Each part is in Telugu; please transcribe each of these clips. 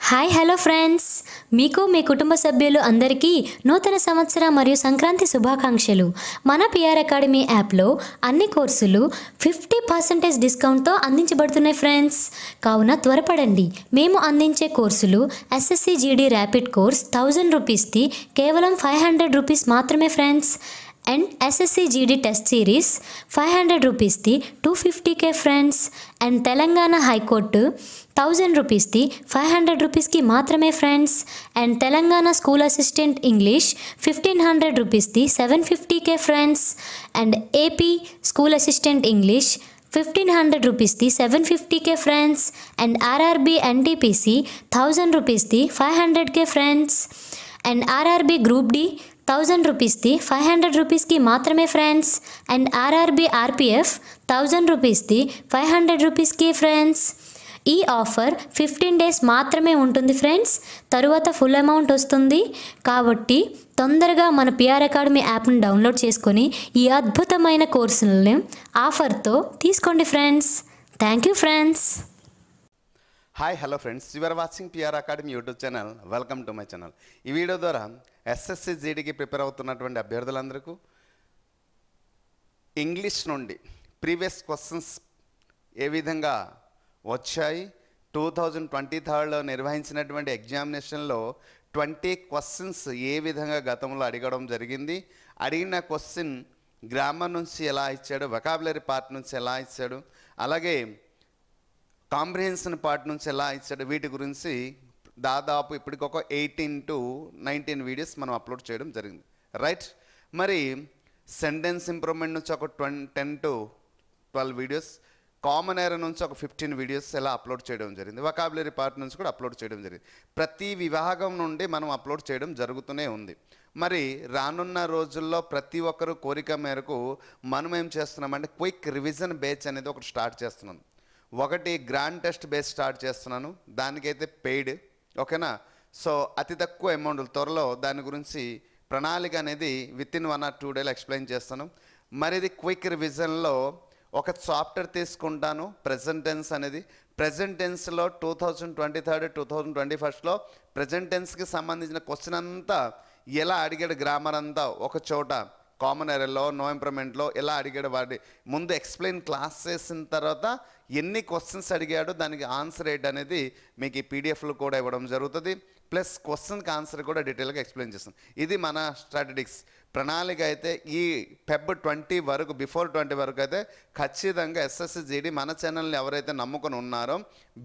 హాయ్ హలో ఫ్రెండ్స్, మీకు మీ కుటుంబ సభ్యులు అందరికీ నూతన సంవత్సర మరియు సంక్రాంతి శుభాకాంక్షలు. మన పిఆర్ అకాడమీ యాప్లో అన్ని కోర్సులు 50% డిస్కౌంట్తో అందించబడుతున్నాయి ఫ్రెండ్స్. కావున త్వరపడండి. మేము అందించే కోర్సులు ఎస్ఎస్సి జీడీ ర్యాపిడ్ కోర్స్ 1000 రూపీస్ది కేవలం 500 రూపీస్ మాత్రమే friends. And SSC GD test series 500 రూపీస్ది 250K friends. And Telangana high court 1000 రూపీస్ది 500 రూపీస్కి మాత్రమే friends. And Telangana school assistant English 1500 రూపీస్ది 750K friends. And AP school assistant English 1500 రూపీస్ది 750K friends. And RRB NTPC 1000 రూపీస్ది 500K friends. And RRB group D 1000 రూపీస్ది 500 రూపీస్కి మాత్రమే ఫ్రెండ్స్. అండ్ ఆర్ఆర్బీ ఆర్పిఎఫ్ 1000 రూపీస్ది 500 రూపీస్కి ఫ్రెండ్స్. ఈ ఆఫర్ 15 డేస్ మాత్రమే ఉంటుంది ఫ్రెండ్స్. తరువాత ఫుల్ అమౌంట్ వస్తుంది. కాబట్టి తొందరగా మన పిఆర్ అకాడమీ యాప్ని డౌన్లోడ్ చేసుకొని ఈ అద్భుతమైన కోర్సులను ఆఫర్తో తీసుకోండి friends. Thank you friends. Hi hello friends, you are watching PR academy YouTube channel. Welcome to my channel. ఈ వీడియో ద్వారా ఎస్ఎస్సి జీడీకి ప్రిపేర్ అవుతున్నటువంటి అభ్యర్థులందరికీ ఇంగ్లీష్ నుండి ప్రీవియస్ క్వశ్చన్స్ ఏ విధంగా వచ్చాయి, 2023లో నిర్వహించినటువంటి ఎగ్జామినేషన్లో 20 క్వశ్చన్స్ ఏ విధంగా గతంలో అడగడం జరిగింది, అడిగిన క్వశ్చన్ గ్రామర్ నుంచి ఎలా ఇచ్చాడు, వొకాబులరీ పార్ట్ నుంచి ఎలా ఇచ్చాడు, అలాగే కాంప్రిహెన్షన్ పార్ట్ నుంచి ఎలా ఇచ్చాడు, వీటి గురించి దాదాపు ఇప్పటికి ఒక 18 to 19 వీడియోస్ మనం అప్లోడ్ చేయడం జరిగింది. రైట్, మరి సెంటెన్స్ ఇంప్రూవ్మెంట్ నుంచి ఒక 10 to 12 వీడియోస్, కామన్ ఎర్రర్ నుంచి ఒక 15 వీడియోస్ ఎలా అప్లోడ్ చేయడం జరిగింది, వొకాబులరీ పార్ట్ నుంచి కూడా అప్లోడ్ చేయడం జరిగింది. ప్రతి విభాగం నుండి మనం అప్లోడ్ చేయడం జరుగుతూనే ఉంది. మరి రానున్న రోజుల్లో ప్రతి ఒక్కరు కోరిక మేరకు మనం ఏం చేస్తున్నామంటే క్విక్ రివిజన్ బ్యాచ్ అనేది ఒకటి స్టార్ట్ చేస్తున్నాను. ఒకటి గ్రాండ్ టెస్ట్ బేస్ స్టార్ట్ చేస్తున్నాను, దానికైతే పెయిడ్, ఓకేనా. సో అతి తక్కువ అమౌంట్, త్వరలో దాని గురించి ప్రణాళిక అనేది వితిన్ 1 or 2 డేలు ఎక్స్ప్లెయిన్ చేస్తాను. మరి ఇది క్విక్ రివిజన్లో ఒక చాప్టర్ తీసుకుంటాను, ప్రెజెంట్ టెన్స్ అనేది. ప్రెజెంట్ టెన్స్లో 2023, 2021లో ప్రెజెంట్ టెన్స్కి సంబంధించిన క్వశ్చన్ అంతా ఎలా అడిగాడు, గ్రామర్ అంతా ఒక చోట కామన్ ఎర్రర్లో, నో ఇంప్రూవ్మెంట్లో ఎలా అడిగాడు, వాడి ముందు ఎక్స్ప్లెయిన్ క్లాస్ చేసిన తర్వాత ఎన్ని క్వశ్చన్స్ అడిగాడో దానికి ఆన్సర్ ఏంటి అనేది మీకు ఈ పీడిఎఫ్లో కూడా ఇవ్వడం జరుగుతుంది. ప్లస్ క్వశ్చన్కి ఆన్సర్ కూడా డీటెయిల్గా ఎక్స్ప్లెయిన్ చేస్తాం. ఇది మన స్ట్రాటజిక్స్ ప్రణాళిక. అయితే ఈ Feb 20 వరకు, బిఫోర్ 20 వరకు అయితే ఖచ్చితంగా ఎస్ఎస్సి జీడీ మన ఛానల్ని ఎవరైతే నమ్ముకొని ఉన్నారో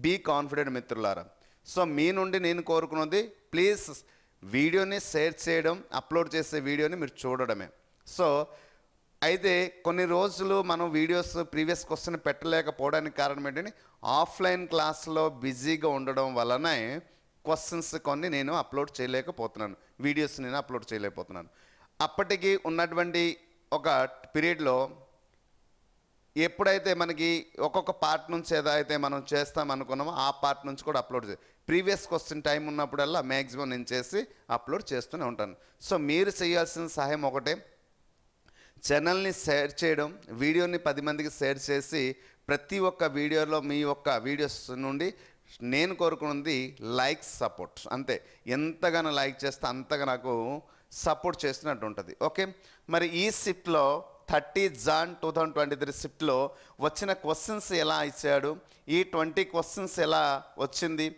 బీ కాన్ఫిడెంట్ మిత్రులారా. సో మీ నుండి నేను కోరుకున్నది, ప్లీజ్ వీడియోని షేర్ చేయడం, అప్లోడ్ చేసే వీడియోని మీరు చూడడమే. సో అయితే కొన్ని రోజులు మనం వీడియోస్ ప్రీవియస్ క్వశ్చన్ పెట్టలేకపోవడానికి కారణం ఏంటంటే ఆఫ్లైన్ క్లాస్లో బిజీగా ఉండడం వలనే క్వశ్చన్స్ కొన్ని నేను అప్లోడ్ చేయలేకపోతున్నాను, వీడియోస్ నేను అప్లోడ్ చేయలేకపోతున్నాను. అప్పటికి ఉన్నటువంటి ఒక పీరియడ్లో ఎప్పుడైతే మనకి ఒక్కొక్క పార్ట్ నుంచి ఏదైతే మనం చేస్తామనుకున్నామో ఆ పార్ట్ నుంచి కూడా అప్లోడ్ చేయాలి. ప్రీవియస్ క్వశ్చన్ టైం ఉన్నప్పుడల్లా మ్యాక్సిమం నేను చేసి అప్లోడ్ చేస్తూనే ఉంటాను. సో మీరు చేయాల్సిన సహాయం ఒకటే, ఛానల్ని షేర్ చేయడం, వీడియోని 10 మందికి షేర్ చేసి ప్రతి ఒక్క వీడియోలో మీ యొక్క వీడియోస్ నుండి నేను కోరుకున్నది లైక్, సపోర్ట్. అంతే, ఎంతగానో లైక్ చేస్తే అంతగా నాకు సపోర్ట్ చేస్తున్నట్టు ఉంటుంది. ఓకే, మరి ఈ షిఫ్ట్లో 30 Jan 2023 షిఫ్ట్లో వచ్చిన క్వశ్చన్స్ ఎలా ఇచ్చాడు, ఈ 20 క్వశ్చన్స్ ఎలా వచ్చింది,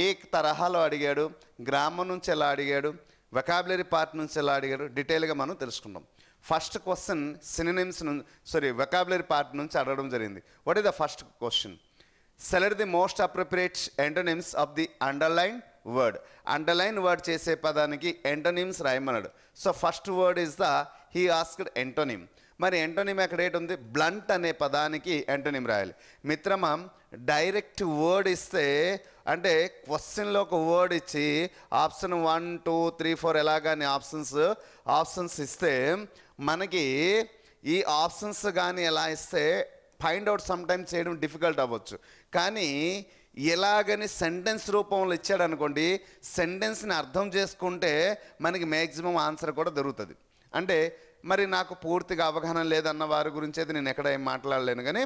ఏ తరహాలో అడిగాడు, గ్రామర్ నుంచి ఎలా అడిగాడు, వొకాబులరీ పార్ట్ నుంచి ఎలా అడిగాడు, డీటెయిల్గా మనం తెలుసుకుందాం. First question synonyms vocabulary part నుంచి అడగడం జరిగింది. What is the first question? Select the most appropriate antonyms of the underline word. Underline word చేసే పదానికి ఎంటోనిమ్స్ రాయమన్నాడు. So first word is the he asked antonym. మరి ఎంటోనిమ్ ఎక్కడ ఏంటి ఉంది? బ్లంట్ అనే పదానికి ఎంటోనిమ్ రాయాలి. మిత్రమా, డైరెక్ట్ వర్డ్ ఇస్తే అంటే క్వశ్చన్లో ఒక వర్డ్ ఇచ్చి ఆప్షన్ 1, 2, 3, 4 ఎలాగాని ఆప్షన్స్ ఇస్తే మనకి ఈ ఆప్షన్స్ కానీ ఎలా ఇస్తే ఫైండ్ అవుట్ సమ్ టైమ్స్ చేయడం డిఫికల్ట్ అవ్వచ్చు. కానీ ఎలాగని సెంటెన్స్ రూపంలో ఇచ్చాడు అనుకోండి, సెంటెన్స్ని అర్థం చేసుకుంటే మనకి మ్యాక్సిమం ఆన్సర్ కూడా దొరుకుతుంది. అంటే మరి నాకు పూర్తిగా అవగాహన లేదన్న వారి గురించి అయితే నేను ఎక్కడ ఏం మాట్లాడలేను, కానీ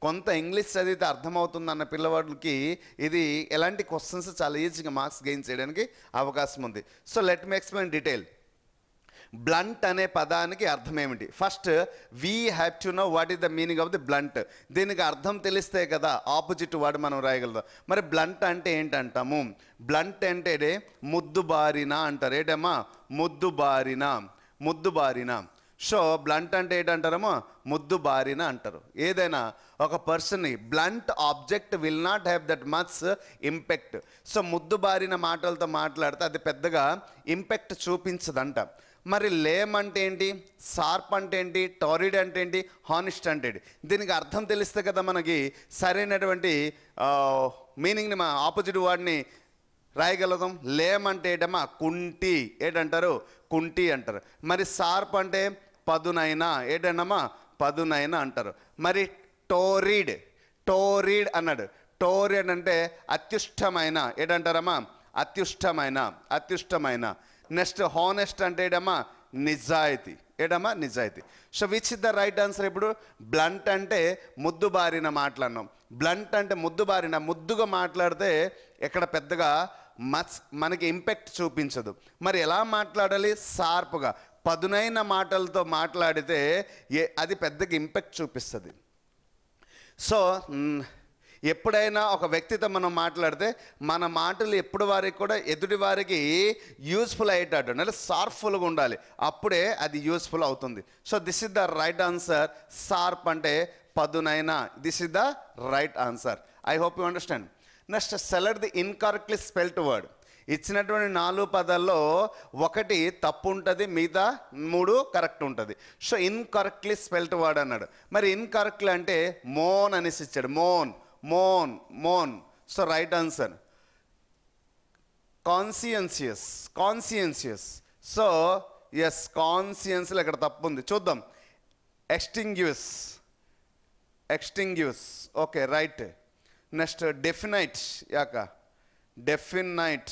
కొంత ఇంగ్లీష్ చదివితే అర్థమవుతుంది అన్న పిల్లవాడికి ఇది ఎలాంటి క్వశ్చన్స్ చాలా ఈజీగా మార్క్స్ గెయిన్ చేయడానికి అవకాశం ఉంది. So let me explain detail. Blunt అనే పదానికి అర్థం ఏమిటి? First we have to know what is the meaning of the blunt. దీనికి అర్థం తెలిస్తే కదా ఆపోజిట్ వర్డ్ మనం రాయగలుగుతాం. మరి బ్లంట్ అంటే ఏంటంటాము? బ్లంట్ అంటే ముద్దుబారిన అంటారు. ఏంటమ్మా? ముద్దుబారిన, ముద్దుబారిన. సో బ్లంట్ అంటే ఏంటంటారమ్మా? ముద్దుబారిన అంటారు. ఏదైనా ఒక పర్సన్ని blunt object will not have that much impact. So ముద్దుబారిన మాటలతో మాట్లాడితే అది పెద్దగా ఇంపాక్ట్ చూపించదంట. మరి లేమ్ అంటే ఏంటి? షార్ప్ అంటే ఏంటి? టారిడ్ అంటే ఏంటి? హానెస్ట్ అంటే ఏంటి? దీనికి అర్థం తెలిస్తే కదా మనకి సరైనటువంటి మీనింగ్ని మా ఆపోజిట్ వర్డ్ని రాయగలుగుతాం. లేమ్ అంటే ఏంటమ్మా? కుంటి. ఏంటంటారు? కుంటి అంటారు. మరి షార్ప్ అంటే పదునైనా. ఏంటన్నమ్మా? పదునైనా అంటారు. మరి టోరిడ్, టోరిడ్ అన్నాడు. టోరిడ్ అంటే అత్యుష్టమైన. ఏంటంటారమ్మా? అత్యుష్టమైన, అత్యుష్టమైన. నెక్స్ట్ హానెస్ట్ అంటే ఏంటమ్మా? నిజాయితీ. ఏంటమ్మా? నిజాయితీ. So which is the right answer? ఇప్పుడు బ్లంట్ అంటే ముద్దుబారిన మాట్లాడినాం. బ్లంట్ అంటే ముద్దుబారిన, ముద్దుగా మాట్లాడితే ఎక్కడ పెద్దగా మనకి ఇంపాక్ట్ చూపించదు. మరి ఎలా మాట్లాడాలి? షార్ప్గా, పదునైన మాటలతో మాట్లాడితే అది పెద్దగా ఇంపాక్ట్ చూపిస్తుంది. సో ఎప్పుడైనా ఒక వ్యక్తితో మనం మాట్లాడితే మన మాటలు ఎప్పుడు వారికి కూడా ఎదుటి వారికి యూస్ఫుల్ అయ్యేటట్టు అంటే షార్ప్ఫుల్గా ఉండాలి. అప్పుడే అది యూస్ఫుల్ అవుతుంది. So this is the right answer. Sharp అంటే పదునైనా. This is the right answer. I hope you understand. Next select the incorrectly spelled word. ఇచ్చినటువంటి 4 పదాల్లో ఒకటి తప్పు ఉంటుంది, మిగతా 3 కరెక్ట్ ఉంటుంది. సో ఇన్కరెక్ట్లీ స్పెల్డ్ వర్డ్ అన్నాడు. మరి ఇన్కరెక్ట్లీ అంటే మోన్ అనేసి ఇచ్చాడు. Moan, moan, moan. So right answer conscientious, conscientious. So S, కాన్సియన్స్లో ఇక్కడ తప్పు ఉంది. చూద్దాం. Extinguish, extinguish. Okay, right. Next definite. యాక డెఫినైట్.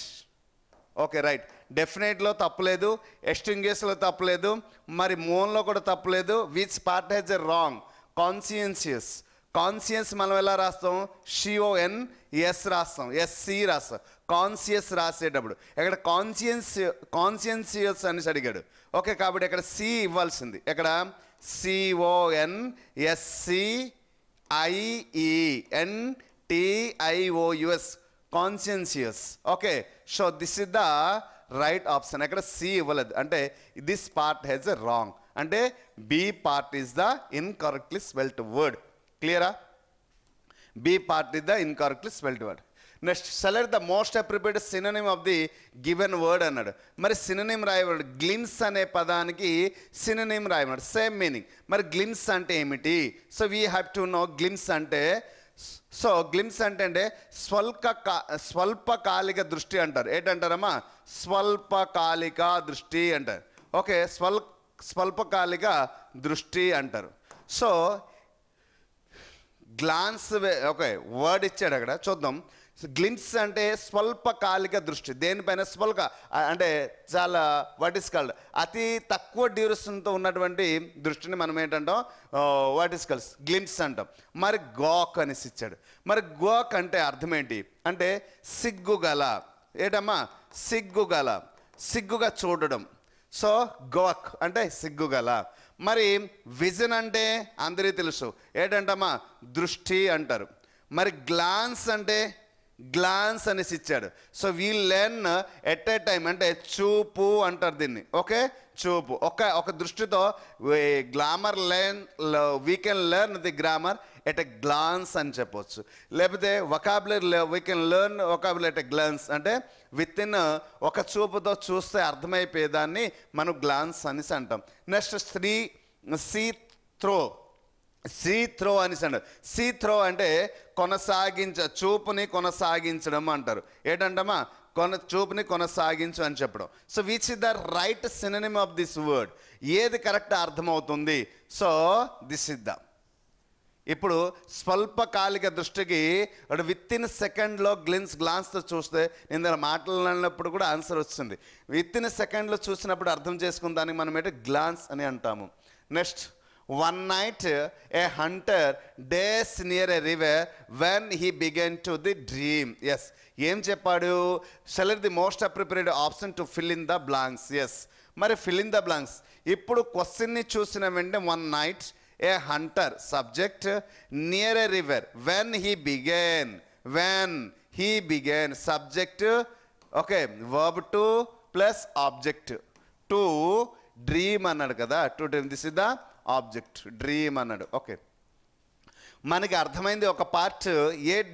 Okay, right. డెఫినైట్లో తప్పలేదు, ఎక్స్టింగ్యూస్లో తప్పలేదు, మరి మోన్లో కూడా తప్పలేదు. Which part has a wrong? Conscientious. Conscious మనం ఎలా రాస్తాం? CONS రాస్తాం, SC రాస్తాం. కాన్షియస్ రాసేటప్పుడు ఇక్కడ కాన్షియన్షియస్ అని అడిగాడు. ఓకే, కాబట్టి ఇక్కడ C ఇవ్వాల్సింది. ఇక్కడ CONSCIENTIOUS, conscientious. Okay, so this is the right option. ఇక్కడ C ఇవ్వలేదు అంటే this part has a wrong. అంటే B part is the incorrectly spelled word. క్లియరా? B part is the incorrectly spelled word. Next, select the most appropriate synonym of the given word అన్నాడు. మరి synonym రాయబడి గ్లిమ్స్ అనే పదానికి synonym రాయబడి సేమ్ మీనింగ్. మరి గ్లిమ్స్ అంటే ఏమిటి? So we have to know glimpse అంటే. సో గ్లిమ్స్ అంటే స్వల్పకాలిక దృష్టి అంటారు. ఏంటంటారమ్మా? స్వల్పకాలిక దృష్టి అంటారు. ఓకే, స్వల్పకాలిక దృష్టి అంటారు. సో గ్లాన్స్, ఓకే, వర్డ్ ఇచ్చాడు అక్కడ. చూద్దాం. గ్లిమ్స్ అంటే స్వల్పకాలిక దృష్టి. దేనిపైన? స్వల్ప అంటే చాలా వాట్ ఇస్ కాల్డ్ అతి తక్కువ డ్యూరేషన్తో ఉన్నటువంటి దృష్టిని మనం ఏంటంటాం? వాట్ ఇస్ కాల్డ్ గ్లిమ్స్ అంటాం. మరి గాక్ అనేసి ఇచ్చాడు. మరి గాక్ అంటే అర్థం ఏంటి? అంటే సిగ్గుగల. ఏంటమ్మా? సిగ్గుగల, సిగ్గుగా చూడడం. సో గాక్ అంటే సిగ్గుగల. మరి విజన్ అంటే అందరికీ తెలుసు. ఏంటంటమ్మా? దృష్టి అంటారు. మరి గ్లాన్స్ అంటే గ్లాన్స్ అనేసి ఇచ్చాడు. So we learn at a time అంటే చూపు అంటారు దీన్ని. ఓకే, చూపు. ఒక దృష్టితో glamour we can learn the grammar at a glance అని చెప్పవచ్చు. లేకపోతే vocabulary we can learn vocabulary at a glance అంటే విత్ ఇన్ ఒక చూపుతో చూస్తే అర్థమైపోయేదాన్ని మనం గ్లాన్స్ అనేసి అంటాం. నెక్స్ట్ సీ త్రో అనేసి అంటారు. సీ త్రో అంటే చూపుని కొనసాగించడం అంటారు. ఏంటంటమ్మా? చూపుని కొనసాగించు అని చెప్పడం. So which is the right synonym of this word? ఏది కరెక్ట్ అర్థమవుతుంది? So this is the. ఇప్పుడు స్వల్పకాలిక దృష్టికి విత్ ఇన్ సెకండ్లో గ్లాన్స్తో చూస్తే నేను దగ్గర మాట్లాడినప్పుడు కూడా ఆన్సర్ వస్తుంది. విత్ ఇన్ సెకండ్లో చూసినప్పుడు అర్థం చేసుకున్న దానికి మనం ఏంటంటే గ్లాన్స్ అని అంటాము. Next One night a hunter days near a river when he began to the dream. Yes. ఏం చెప్పాడు? select the most appropriate option to fill in the blanks. Yes. మరి fill in the blanks. ఇప్పుడు క్వశ్చన్ని చూసిన వెంటనే one night a hunter subject near a river when he began subject okay verb to plus object to dream అన్నాడు కదా, to dream. This is the object, dream అన్నాడు. ఓకే, మనకి అర్థమైంది. ఒక పార్ట్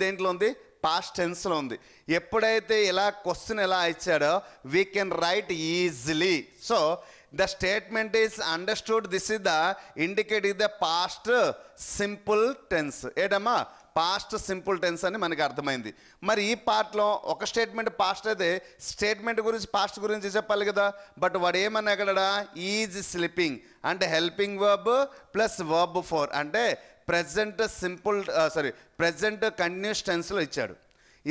దేంట్లో ఉంది? పాస్ట్ టెన్స్లో ఉంది. ఎప్పుడైతే ఇలా క్వశ్చన్ ఎలా ఇచ్చాడో we can write easily. So the statement is understood. This is the indicate is the past simple tense. ఏటమ్మా? పాస్ట్ సింపుల్ టెన్స్ అని మనకి అర్థమైంది. మరి ఈ పార్ట్లో ఒక స్టేట్మెంట్ పాస్ట్ అయితే స్టేట్మెంట్ గురించి పాస్ట్ గురించి చెప్పాలి కదా. బట్ వాడు ఏమన్నా అక్కడ ఈజ్ స్లీపింగ్ అంటే helping verb plus verb four అంటే ప్రెజెంట్ సింపుల్ ప్రెజెంట్ కంటిన్యూస్ టెన్స్లో ఇచ్చాడు.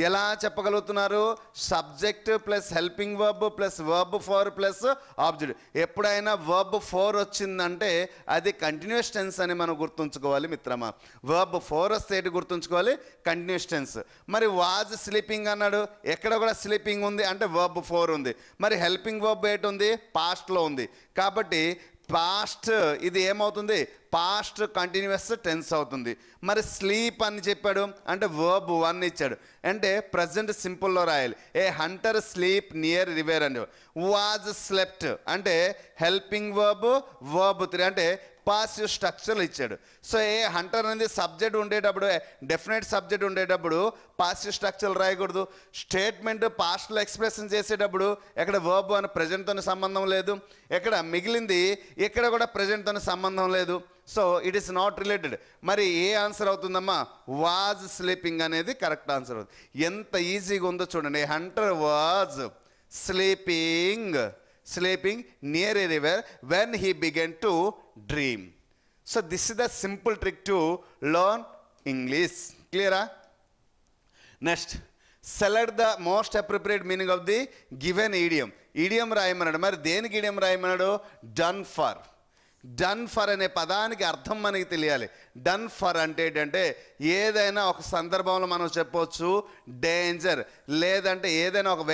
ఎలా చెప్పగలుగుతున్నారు? Subject plus helping verb plus verb four plus object. ఎప్పుడైనా వర్బ్ ఫోర్ వచ్చిందంటే అది కంటిన్యూస్ టెన్స్ అని మనం గుర్తుంచుకోవాలి మిత్రమా. వర్బ్ ఫోర్ వస్తే ఏంటి గుర్తుంచుకోవాలి? Continuous tense. మరి వాజ్ స్లీపింగ్ అన్నాడు, ఎక్కడ కూడా స్లీపింగ్ ఉంది అంటే వర్బ్ ఫోర్ ఉంది. మరి హెల్పింగ్ వర్బ్ ఏంటి ఉంది? పాస్ట్లో ఉంది. కాబట్టి పాస్ట్ ఇది ఏమవుతుంది? పాస్ట్ కంటిన్యూస్ టెన్స్ అవుతుంది. మరి స్లీప్ అని చెప్పాడు అంటే వర్బ్ వన్ ఇచ్చాడు అంటే ప్రజెంట్ సింపుల్లో రాయాలి. ఏ హంటర్ స్లీప్ నియర్ రివర్ అని. వాజ్ స్లెప్ట్ అంటే హెల్పింగ్ వర్బ్ త్రీ అంటే పాసివ్ స్ట్రక్చర్ ఇచ్చాడు. సో ఏ హంటర్ అనేది సబ్జెక్ట్ ఉండేటప్పుడు డెఫినెట్ సబ్జెక్ట్ ఉండేటప్పుడు పాసివ్ స్ట్రక్చర్ రాయకూడదు. స్టేట్మెంట్ పాస్ట్లో ఎక్స్ప్రెషన్ చేసేటప్పుడు ఎక్కడ వర్బ్ అని ప్రజెంట్తో సంబంధం లేదు, ఎక్కడ మిగిలింది ఇక్కడ కూడా ప్రజెంట్తో సంబంధం లేదు. So it is not related. మరి ఏ ఆన్సర్ అవుతుందమ్మా? వాజ్ స్లీపింగ్ అనేది కరెక్ట్ ఆన్సర్ అవుతుంది. ఎంత ఈజీగా ఉందో చూడండి. Hunter was sleeping near a river when he began to dream. So this is the simple trick to learn English. Clear? Next, select the most appropriate meaning of the given idiom. Idiom రాయమన్నాడు. మరి దేనికి idiom రాయమన్నాడు? Done for. Done for అనే పదానికి అర్థం మనకి తెలియాలి. డన్ ఫర్ అంటే ఏంటంటే ఏదైనా ఒక సందర్భంలో మనం చెప్పొచ్చు డేంజర్, లేదంటే ఏదైనా ఒక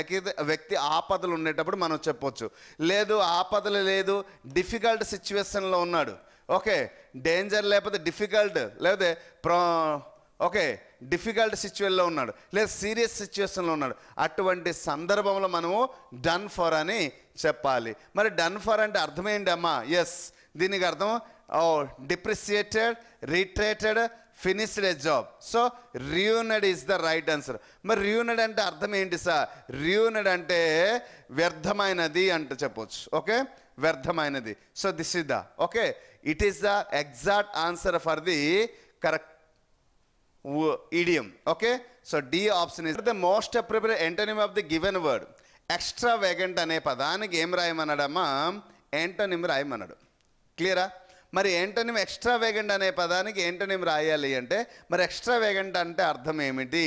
వ్యక్తి ఆపదలు ఉండేటప్పుడు మనం చెప్పొచ్చు. లేదు ఆపదలు లేదు, డిఫికల్ట్ సిచ్యువేషన్లో ఉన్నాడు. ఓకే, డేంజర్ లేకపోతే డిఫికల్ట్, లేకపోతే ఓకే డిఫికల్ట్ సిచ్యువేషన్లో ఉన్నాడు, లేదా సీరియస్ సిచ్యువేషన్లో ఉన్నాడు. అటువంటి సందర్భంలో మనము డన్ ఫర్ అని చెప్పాలి. మరి డన్ ఫర్ అంటే అర్థం ఏంటి అమ్మా? ఎస్, దీనికి అర్థం depreciated, retreated, finished a job. So ruined is the right answer. మరి రియూనెడ్ అంటే అర్థం ఏంటి సార్? రియూనెడ్ అంటే వ్యర్థమైనది అంటే చెప్పొచ్చు. ఓకే, వ్యర్థమైనది. So this is the okay it is the exact answer for the correct idiom. Okay, so D option is the most appropriate antonym of the given word. Extravagant అనే పదానికి ఏం రాయమన్నాడమ్మా? యాంటోనిమ్ రాయమన్నాడు. క్లియరా? మరి యాంటోనిమ్ ఎక్స్ట్రావేగెంట్ అనే పదానికి యాంటోనిమ్ రాయాలి అంటే మరి ఎక్స్ట్రావేగెంట్ అంటే అర్థం ఏమిటి?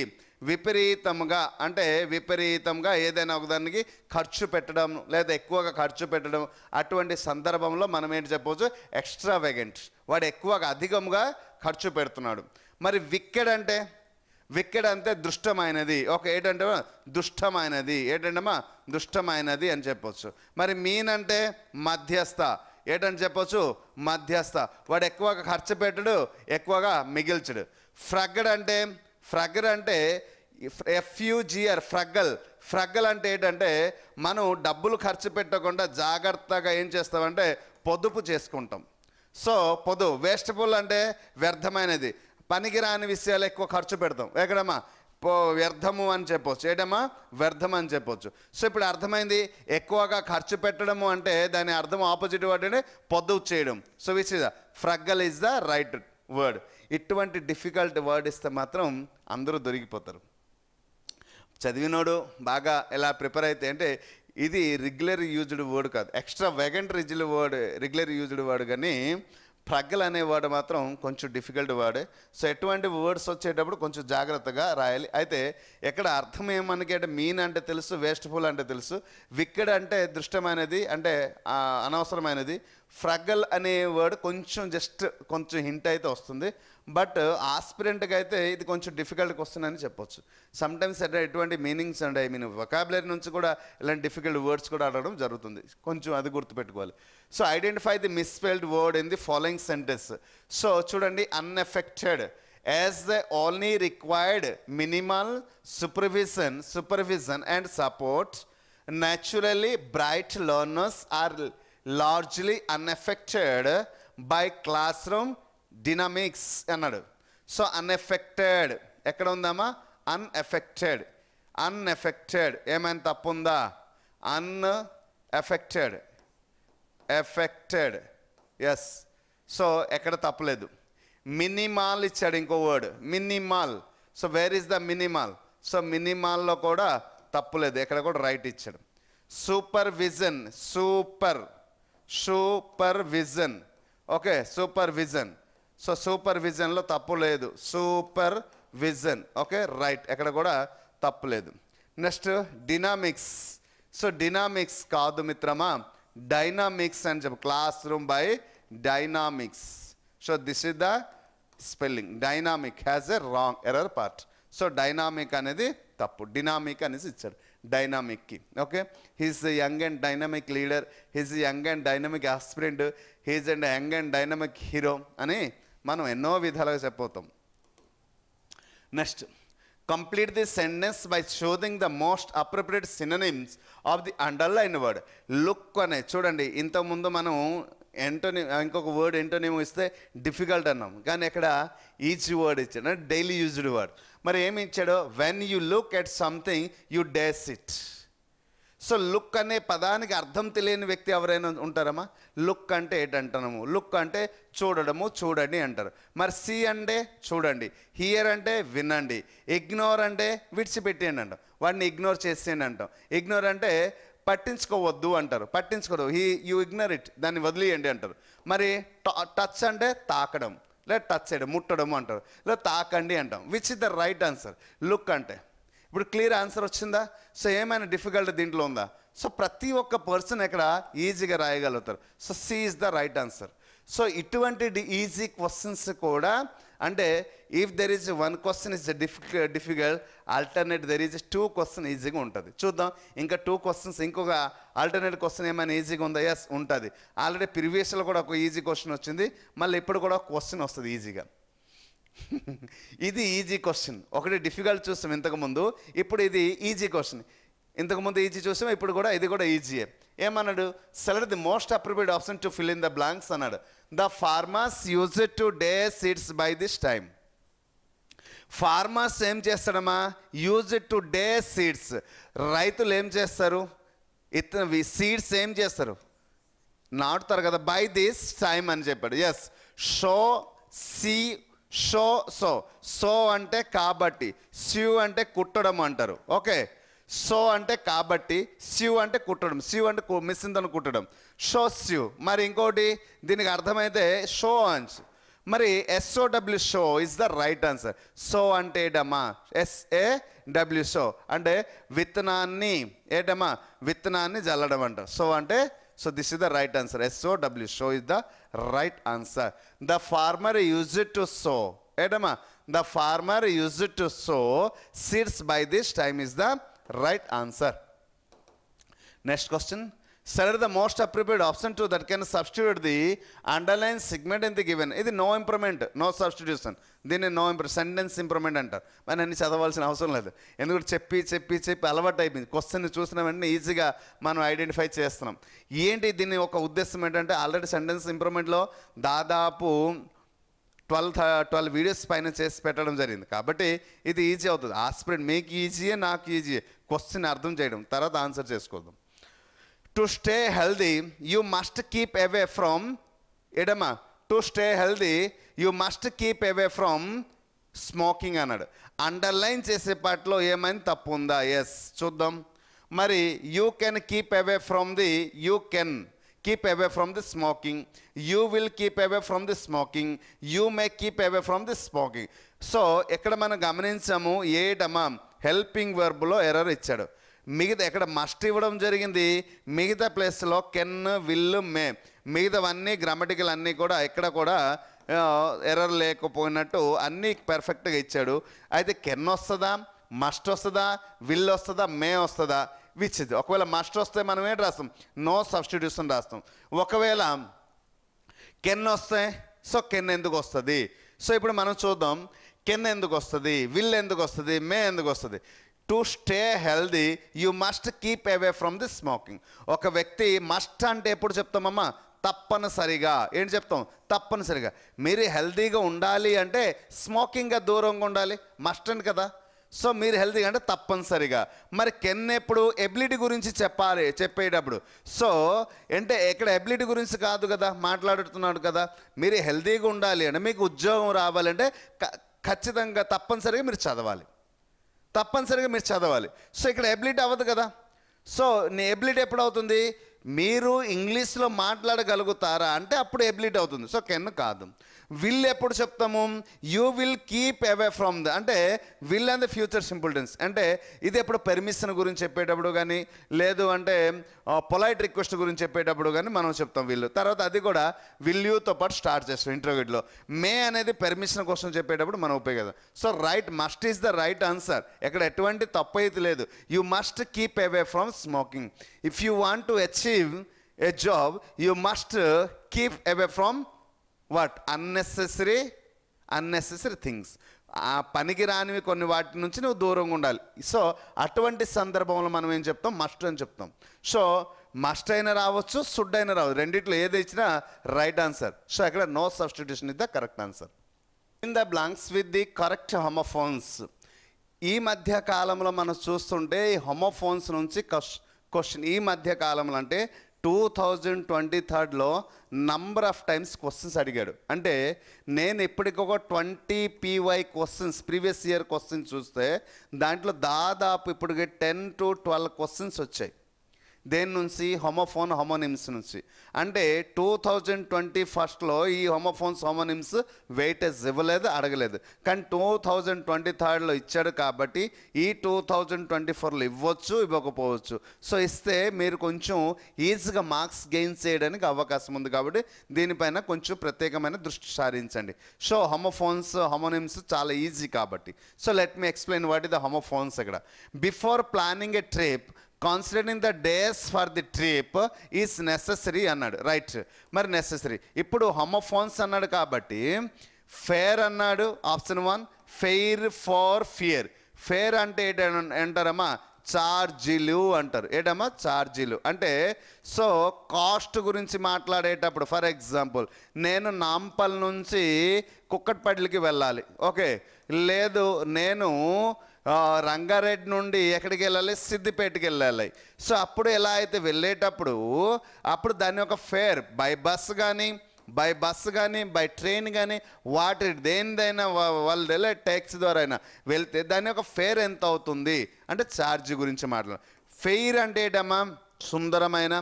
విపరీతంగా అంటే విపరీతంగా ఏదైనా ఒకదానికి ఖర్చు పెట్టడం లేదా ఎక్కువగా ఖర్చు పెట్టడం, అటువంటి సందర్భంలో మనం ఏంటి చెప్పవచ్చు? ఎక్స్ట్రావేగెంట్. వాడు ఎక్కువగా అధికంగా ఖర్చు పెడుతున్నాడు. మరి విక్కెడ్ అంటే దుష్టమైనది. ఓకే, ఏంటంటే దుష్టమైనది, ఏంటంటమ్మా దుష్టమైనది అని చెప్పొచ్చు. మరి మీన్ అంటే మధ్యస్థ, ఏంటని చెప్పొచ్చు? మధ్యస్థ. వాడు ఎక్కువగా ఖర్చు పెట్టడు, ఎక్కువగా మిగిల్చడు. ఫ్రగ్గడ్ అంటే FUGR ఫ్రగ్గల్ అంటే ఏంటంటే మనం డబ్బులు ఖర్చు పెట్టకుండా జాగ్రత్తగా ఏం చేస్తామంటే పొదుపు చేసుకుంటాం. సో వేస్టబుల్ అంటే వ్యర్థమైనది, పనికిరాని విషయాలు ఎక్కువ ఖర్చు పెడతాం. ఎక్కడమ్మా? వ్యర్థము అని చెప్పొచ్చు. ఏంటమ్మా? వ్యర్థం అని చెప్పొచ్చు. సో ఇప్పుడు అర్థమైంది, ఎక్కువగా ఖర్చు పెట్టడము అంటే దాని అర్థం ఆపోజిట్ వర్డ్ అంటే పొదుపు చేయడం. So which is frugal is the right word. ఇటువంటి డిఫికల్ట్ వర్డ్ ఇస్తే మాత్రం అందరూ దొరికిపోతారు. చదివినోడు బాగా ఎలా ప్రిపేర్ అయితే అంటే ఇది రెగ్యులర్ యూజ్డ్ వర్డ్ కాదు, ఎక్స్ట్రా వెగెంట్ రెగ్యులర్ యూజ్డ్ వర్డ్ కానీ ఫ్రగల్ అనే వర్డ్ మాత్రం కొంచెం డిఫికల్ట్ వర్డే. సో ఎటువంటి వర్డ్స్ వచ్చేటప్పుడు కొంచెం జాగ్రత్తగా రాయాలి. అయితే ఎక్కడ అర్థం ఏమనకి అంటే మీన్ అంటే తెలుసు, వేస్ట్ఫుల్ అంటే తెలుసు, విక్కెడ్ అంటే దృష్టమైనది అంటే అనవసరమైనది. ఫ్రగల్ అనే వర్డ్ కొంచెం జస్ట్ కొంచెం హింట్ అయితే వస్తుంది, బట్ ఆస్పిరెంట్గా అయితే ఇది కొంచెం డిఫికల్ట్గా వస్తుందని చెప్పొచ్చు. సమ్టైమ్స్ అంటే ఎటువంటి మీనింగ్స్ అంటే వొకాబులరీ నుంచి కూడా ఇలాంటి డిఫికల్ట్ వర్డ్స్ కూడా అడగడం జరుగుతుంది. కొంచెం అది గుర్తుపెట్టుకోవాలి. So identify the misspelled word in the following sentence. So చూడండి, unaffected as the only required minimal supervision and support, naturally bright learners are largely unaffected by classroom dynamics అన్నాడు. సో అన్ఎఫెక్టెడ్ ఎక్కడ ఉందామా? అన్ఎఫెక్టెడ్ ఏమైనా తప్పు ఉందా? Unaffected yes. సో ఎక్కడ తప్పలేదు. మినిమాల్ ఇచ్చాడు ఇంకో word, minimal. So where is the minimal? So మినిమాల్లో కూడా తప్పులేదు, ఎక్కడ కూడా రైట్ ఇచ్చాడు. Supervision, supervision, okay, supervision. So సూపర్విజన్లో తప్పు లేదు, సూపర్విజన్, ఓకే, రైట్, ఎక్కడ కూడా తప్పు లేదు. నెక్స్ట్ డినామిక్స్. సో డినామిక్స్ కాదు మిత్రమా, డైనామిక్స్ అని చెప్పు. Class room by dynamics. So this is the spelling. Dynamic has a wrong error part. So dynamic అనేది తప్పు, డినామిక్ అనేసి ఇచ్చాడు డైనామిక్కి. Okay, he's young and dynamic leader, he's young and dynamic aspirant, he's and young and dynamic hero అని మనం ఎన్నో విధాలుగా చెప్పవుతాం. Next, complete the sentence by choosing the most appropriate synonyms of the underline word. Look అనే చూడండి, ఇంతకుముందు మనం ఇంకొక వర్డ్ ఎంటోనిమ్ ఇస్తే డిఫికల్ట్ అన్నాం, కానీ ఇక్కడ ఈచ్ వర్డ్ ఇచ్చాడు, డైలీ యూజ్డ్ వర్డ్. మరి ఏమి ఇచ్చాడో, when you look at something you days it. So look అనే పదానికి అర్థం తెలియని వ్యక్తి ఎవరైనా ఉంటారమ్మా? లుక్ అంటే ఏంటంటాము? లుక్ అంటే చూడడము, చూడండి అంటారు. మరి సీ అంటే చూడండి, హియర్ అంటే వినండి, ఇగ్నోర్ అంటే విడిచిపెట్టేయండి అంటాం, వాడిని ఇగ్నోర్ చేసేయండి అంటాం. ఇగ్నోర్ అంటే పట్టించుకోవద్దు అంటారు, పట్టించుకోవద్దు, యూ ఇగ్నోర్ ఇట్, దాన్ని వదిలేయండి అంటారు. మరి టచ్ అంటే తాకడం, లేదా టచ్ చేయడం, ముట్టడం అంటారు, లేదా తాకండి అంటాం. Which is the right answer? Look అంటే. ఇప్పుడు క్లియర్ ఆన్సర్ వచ్చిందా? సో ఏమైనా డిఫికల్ట్ దీంట్లో ఉందా? సో ప్రతి ఒక్క పర్సన్ ఇక్కడ ఈజీగా రాయగలుగుతారు. So C is the right answer. So ఇటువంటి ఈజీ క్వశ్చన్స్ కూడా అంటే if there is one question is difficult, alternate there is 2 question ఈజీగా ఉంటుంది. చూద్దాం, ఇంకా 2 క్వశ్చన్స్, ఇంకొక ఆల్టర్నేట్ క్వశ్చన్ ఏమైనా ఈజీగా ఉందా? ఎస్ ఉంటుంది. ఆల్రెడీ ప్రీవియస్లో కూడా ఒక ఈజీ క్వశ్చన్ వచ్చింది, మళ్ళీ ఇప్పుడు కూడా ఒక క్వశ్చన్ వస్తుంది ఈజీగా. ఇది ఈజీ క్వశ్చన్. ఒకటి డిఫికల్ట్ చూసాం ఇంతకుముందు, ఇప్పుడు ఇది ఈజీ క్వశ్చన్. ఇంతకుముందు ఈజీ చూసాం, ఇప్పుడు కూడా ఇది కూడా ఈజీయే. ఏమన్నాడు? Select the most appropriate option to fill in the blanks అన్నాడు. The farmers use to day seeds by this time. Farmers ఏం చేస్తాడమ్మా? Use to day seeds. రైతులు ఏం చేస్తారు? సీడ్స్ ఏం చేస్తారు? నాటుతారు కదా. బై దిస్ టైమ్ అని చెప్పాడు. Yes, show see show so. So అంటే కాబట్టి, స్యూ అంటే కుట్టడం అంటారు. ఓకే, సో అంటే కాబట్టి, స్యూ అంటే కుట్టడం, స్యూ అంటే మిస్సిందని కుట్టడం, షో స్యూ. మరి ఇంకోటి దీనికి అర్థమైతే షో అన్స్. మరి SOW show is the right answer. So అంటే ఏటమ్మా? SAW షో అంటే విత్తనాన్ని, ఏటమ్మా? విత్తనాన్ని జల్లడం అంట. సో అంటే, so this is the right answer. SOW show is the right answer. The farmer used to sow. Edama, the farmer used to sow seeds by this time is the right answer. Next question. Select the most appropriate option to that can substitute the underlined segment in the given. ఇది నో ఇంప్రూవ్మెంట్, నో సబ్స్టిట్యూషన్. దీన్ని నో సెంటెన్స్ ఇంప్రూవ్మెంట్ అంటారు. మరి అన్ని చదవాల్సిన అవసరం లేదు, ఎందుకంటే చెప్పి చెప్పి చెప్పి అలవాటు అయిపోయింది. క్వశ్చన్ చూసిన వెంటనే ఈజీగా మనం ఐడెంటిఫై చేస్తున్నాం. ఏంటి దీని ఒక ఉద్దేశం ఏంటంటే, ఆల్రెడీ సెంటెన్స్ ఇంప్రూవ్మెంట్లో దాదాపు 12 వీడియోస్ పైన చేసి పెట్టడం జరిగింది, కాబట్టి ఇది ఈజీ అవుతుంది. ఆస్పిరెంట్ మీకు ఈజీయే, నాకు ఈజీయే క్వశ్చన్ అర్థం చేయడం, తర్వాత answer చేసుకోదాం. To stay healthy, you must keep away from, edama, to stay healthy, you must keep away from smoking అన్నాడు. అండర్లైన్ చేసే పాటలో ఏమైనా తప్పు ఉందా? ఎస్, చూద్దాం. మరి you can keep away from the, you can keep away from the smoking, you will keep away from the smoking, you may keep away from the smoking. So ఇక్కడ మనం గమనించాము ఏటమా హెల్పింగ్ వర్బ్లో ఎర్రర్ ఇచ్చాడు. మిగతా ఎక్కడ మస్ట్ ఇవ్వడం జరిగింది, మిగతా ప్లేస్లో కెన్, విల్, మే, మిగతావన్నీ గ్రామటికల్ అన్నీ కూడా ఎక్కడ కూడా ఎర్రర్ లేకపోయినట్టు అన్నీ పర్ఫెక్ట్గా ఇచ్చాడు. అయితే కెన్ వస్తుందా, మస్ట్ వస్తుందా, విల్ వస్తుందా, మే వస్తుందా, విచ్ ఇది. ఒకవేళ మస్ట్ వస్తే మనం ఏంటి రాస్తాం, నో సబ్స్టిట్యూషన్ రాస్తాం. ఒకవేళ కెన్ వస్తే సో కెన్ ఎందుకు వస్తుంది. సో ఇప్పుడు మనం చూద్దాం కెన్ ఎందుకు వస్తుంది, విల్ ఎందుకు వస్తుంది, మే ఎందుకు వస్తుంది. To stay healthy you must keep away from the smoking. ఒక వ్యక్తి మస్ట్ అంటే ఎప్పుడు చెప్తామమ్మా, తప్పనిసరిగా. ఏంటి చెప్తాం, తప్పనిసరిగా. మీరు హెల్దీగా ఉండాలి అంటే స్మోకింగ్గా దూరంగా ఉండాలి, మస్ట్ అండి కదా. సో మీరు హెల్దీగా అంటే తప్పనిసరిగా. మరి కెన్ ఎప్పుడు ఎబిలిటీ గురించి చెప్పేటప్పుడు. సో అంటే ఇక్కడ ఎబిలిటీ గురించి కాదు కదా మాట్లాడుతున్నాడు కదా. మీరు హెల్దీగా ఉండాలి అంటే, మీకు ఉద్యోగం రావాలంటే ఖచ్చితంగా తప్పనిసరిగా మీరు చదవాలి, తప్పనిసరిగా మీరు చదవాలి. సో ఇక్కడ ఎబిలిటీ అవ్వదు కదా. సో నీ ఎబిలిటీ ఎప్పుడు అవుతుంది, మీరు ఇంగ్లీష్లో మాట్లాడగలుగుతారా అంటే అప్పుడు ఎబిలిటీ అవుతుంది. సో కెన్ కాదు. విల్ ఎప్పుడు చెప్తాము, you will keep away from the, అంటే will and the future simple tense. అంటే ఇది ఎప్పుడు పెర్మిషన్ గురించి చెప్పేటప్పుడు కానీ, లేదు అంటే పొలైట్ రిక్వెస్ట్ గురించి చెప్పేటప్పుడు కానీ మనం చెప్తాం విల్. తర్వాత అది కూడా విల్ యూతో పాటు స్టార్ట్ చేస్తాం ఇంటర్వ్యూలో. మే అనేది పెర్మిషన్ కోసం చెప్పేటప్పుడు మనం ఉపయోగిస్తాం. So right, must is the right answer. ఎక్కడ ఎటువంటి తప్పు అయితే లేదు. You must keep away from smoking. If you want to achieve a job you must keep away from what, unnecessary things. ఆ పనికి రానివి కొన్ని వాటి నుంచి నువ్వు దూరంగా ఉండాలి. సో అటువంటి సందర్భంలో మనం ఏం చెప్తాం, మస్ట్ అని చెప్తాం. సో మస్ట్ అయినా రావచ్చు, షుడ్ అయినా రావచ్చు, రెండిట్లో ఏది ఇచ్చినా రైట్ ఆన్సర్. సో ఇక్కడ no substitution is the correct answer. In the blanks with the correct homophones. ఈ మధ్య కాలంలో మనం చూస్తుంటే ఈ హోమోఫోన్స్ నుంచి క్వశ్చన్ ఈ మధ్య కాలంలో అంటే 2023లో నంబర్ ఆఫ్ టైమ్స్ క్వశ్చన్స్ అడిగాడు. అంటే నేను ఇప్పటికొక 20 PY questions previous year questions చూస్తే దాంట్లో దాదాపు ఇప్పటికి 10 to 12 క్వశ్చన్స్ వచ్చాయి. దేని నుంచి, హోమోఫోన్ హోమోనిమ్స్ నుంచి. అంటే 2021లో ఈ హోమోఫోన్స్ హోమోనిమ్స్ వెయిటేజ్ ఇవ్వలేదు, అడగలేదు. కానీ 2023లో ఇచ్చాడు కాబట్టి ఈ 2024లో ఇవ్వచ్చు, ఇవ్వకపోవచ్చు. సో ఇస్తే మీరు కొంచెం ఈజీగా మార్క్స్ గెయిన్ చేయడానికి అవకాశం ఉంది. కాబట్టి దీనిపైన కొంచెం ప్రత్యేకమైన దృష్టి సారించండి. సో హోమోఫోన్స్ హోమోనిమ్స్ చాలా ఈజీ కాబట్టి. So let me explain what is the homophones. ఇక్కడ before planning a trip considering the days for the trip is necessary అన్నాడు. రైట్, మరి నెసెసరీ. ఇప్పుడు హోమోఫోన్స్ అన్నాడు కాబట్టి ఫేర్ అన్నాడు option 1, fair far fear. Fare అంటే ఏంటారమ్మా, ఛార్జీలు అంటారు. ఏంటమ్మా, ఛార్జీలు అంటే. సో కాస్ట్ గురించి మాట్లాడేటప్పుడు ఫర్ ఎగ్జాంపుల్ నేను నాంపల్ నుంచి కుక్కట్పల్లికి వెళ్ళాలి, ఓకే. లేదు నేను రంగారెడ్డి నుండి ఎక్కడికి వెళ్ళాలి, సిద్దిపేటకి వెళ్ళాలి. సో అప్పుడు ఎలా అయితే వెళ్ళేటప్పుడు అప్పుడు దాని ఒక ఫేర్ బై బస్ కానీ బై ట్రైన్ కానీ వాటి దేనిదైనా వాళ్ళు వెళ్ళే ట్యాక్సీ ద్వారా అయినా వెళ్తే దాని యొక్క ఫేర్ ఎంత అవుతుంది అంటే ఛార్జ్ గురించి మాట్లాడాలి. ఫెయిర్ అంటే ఏంటమ్మా, సుందరమైన,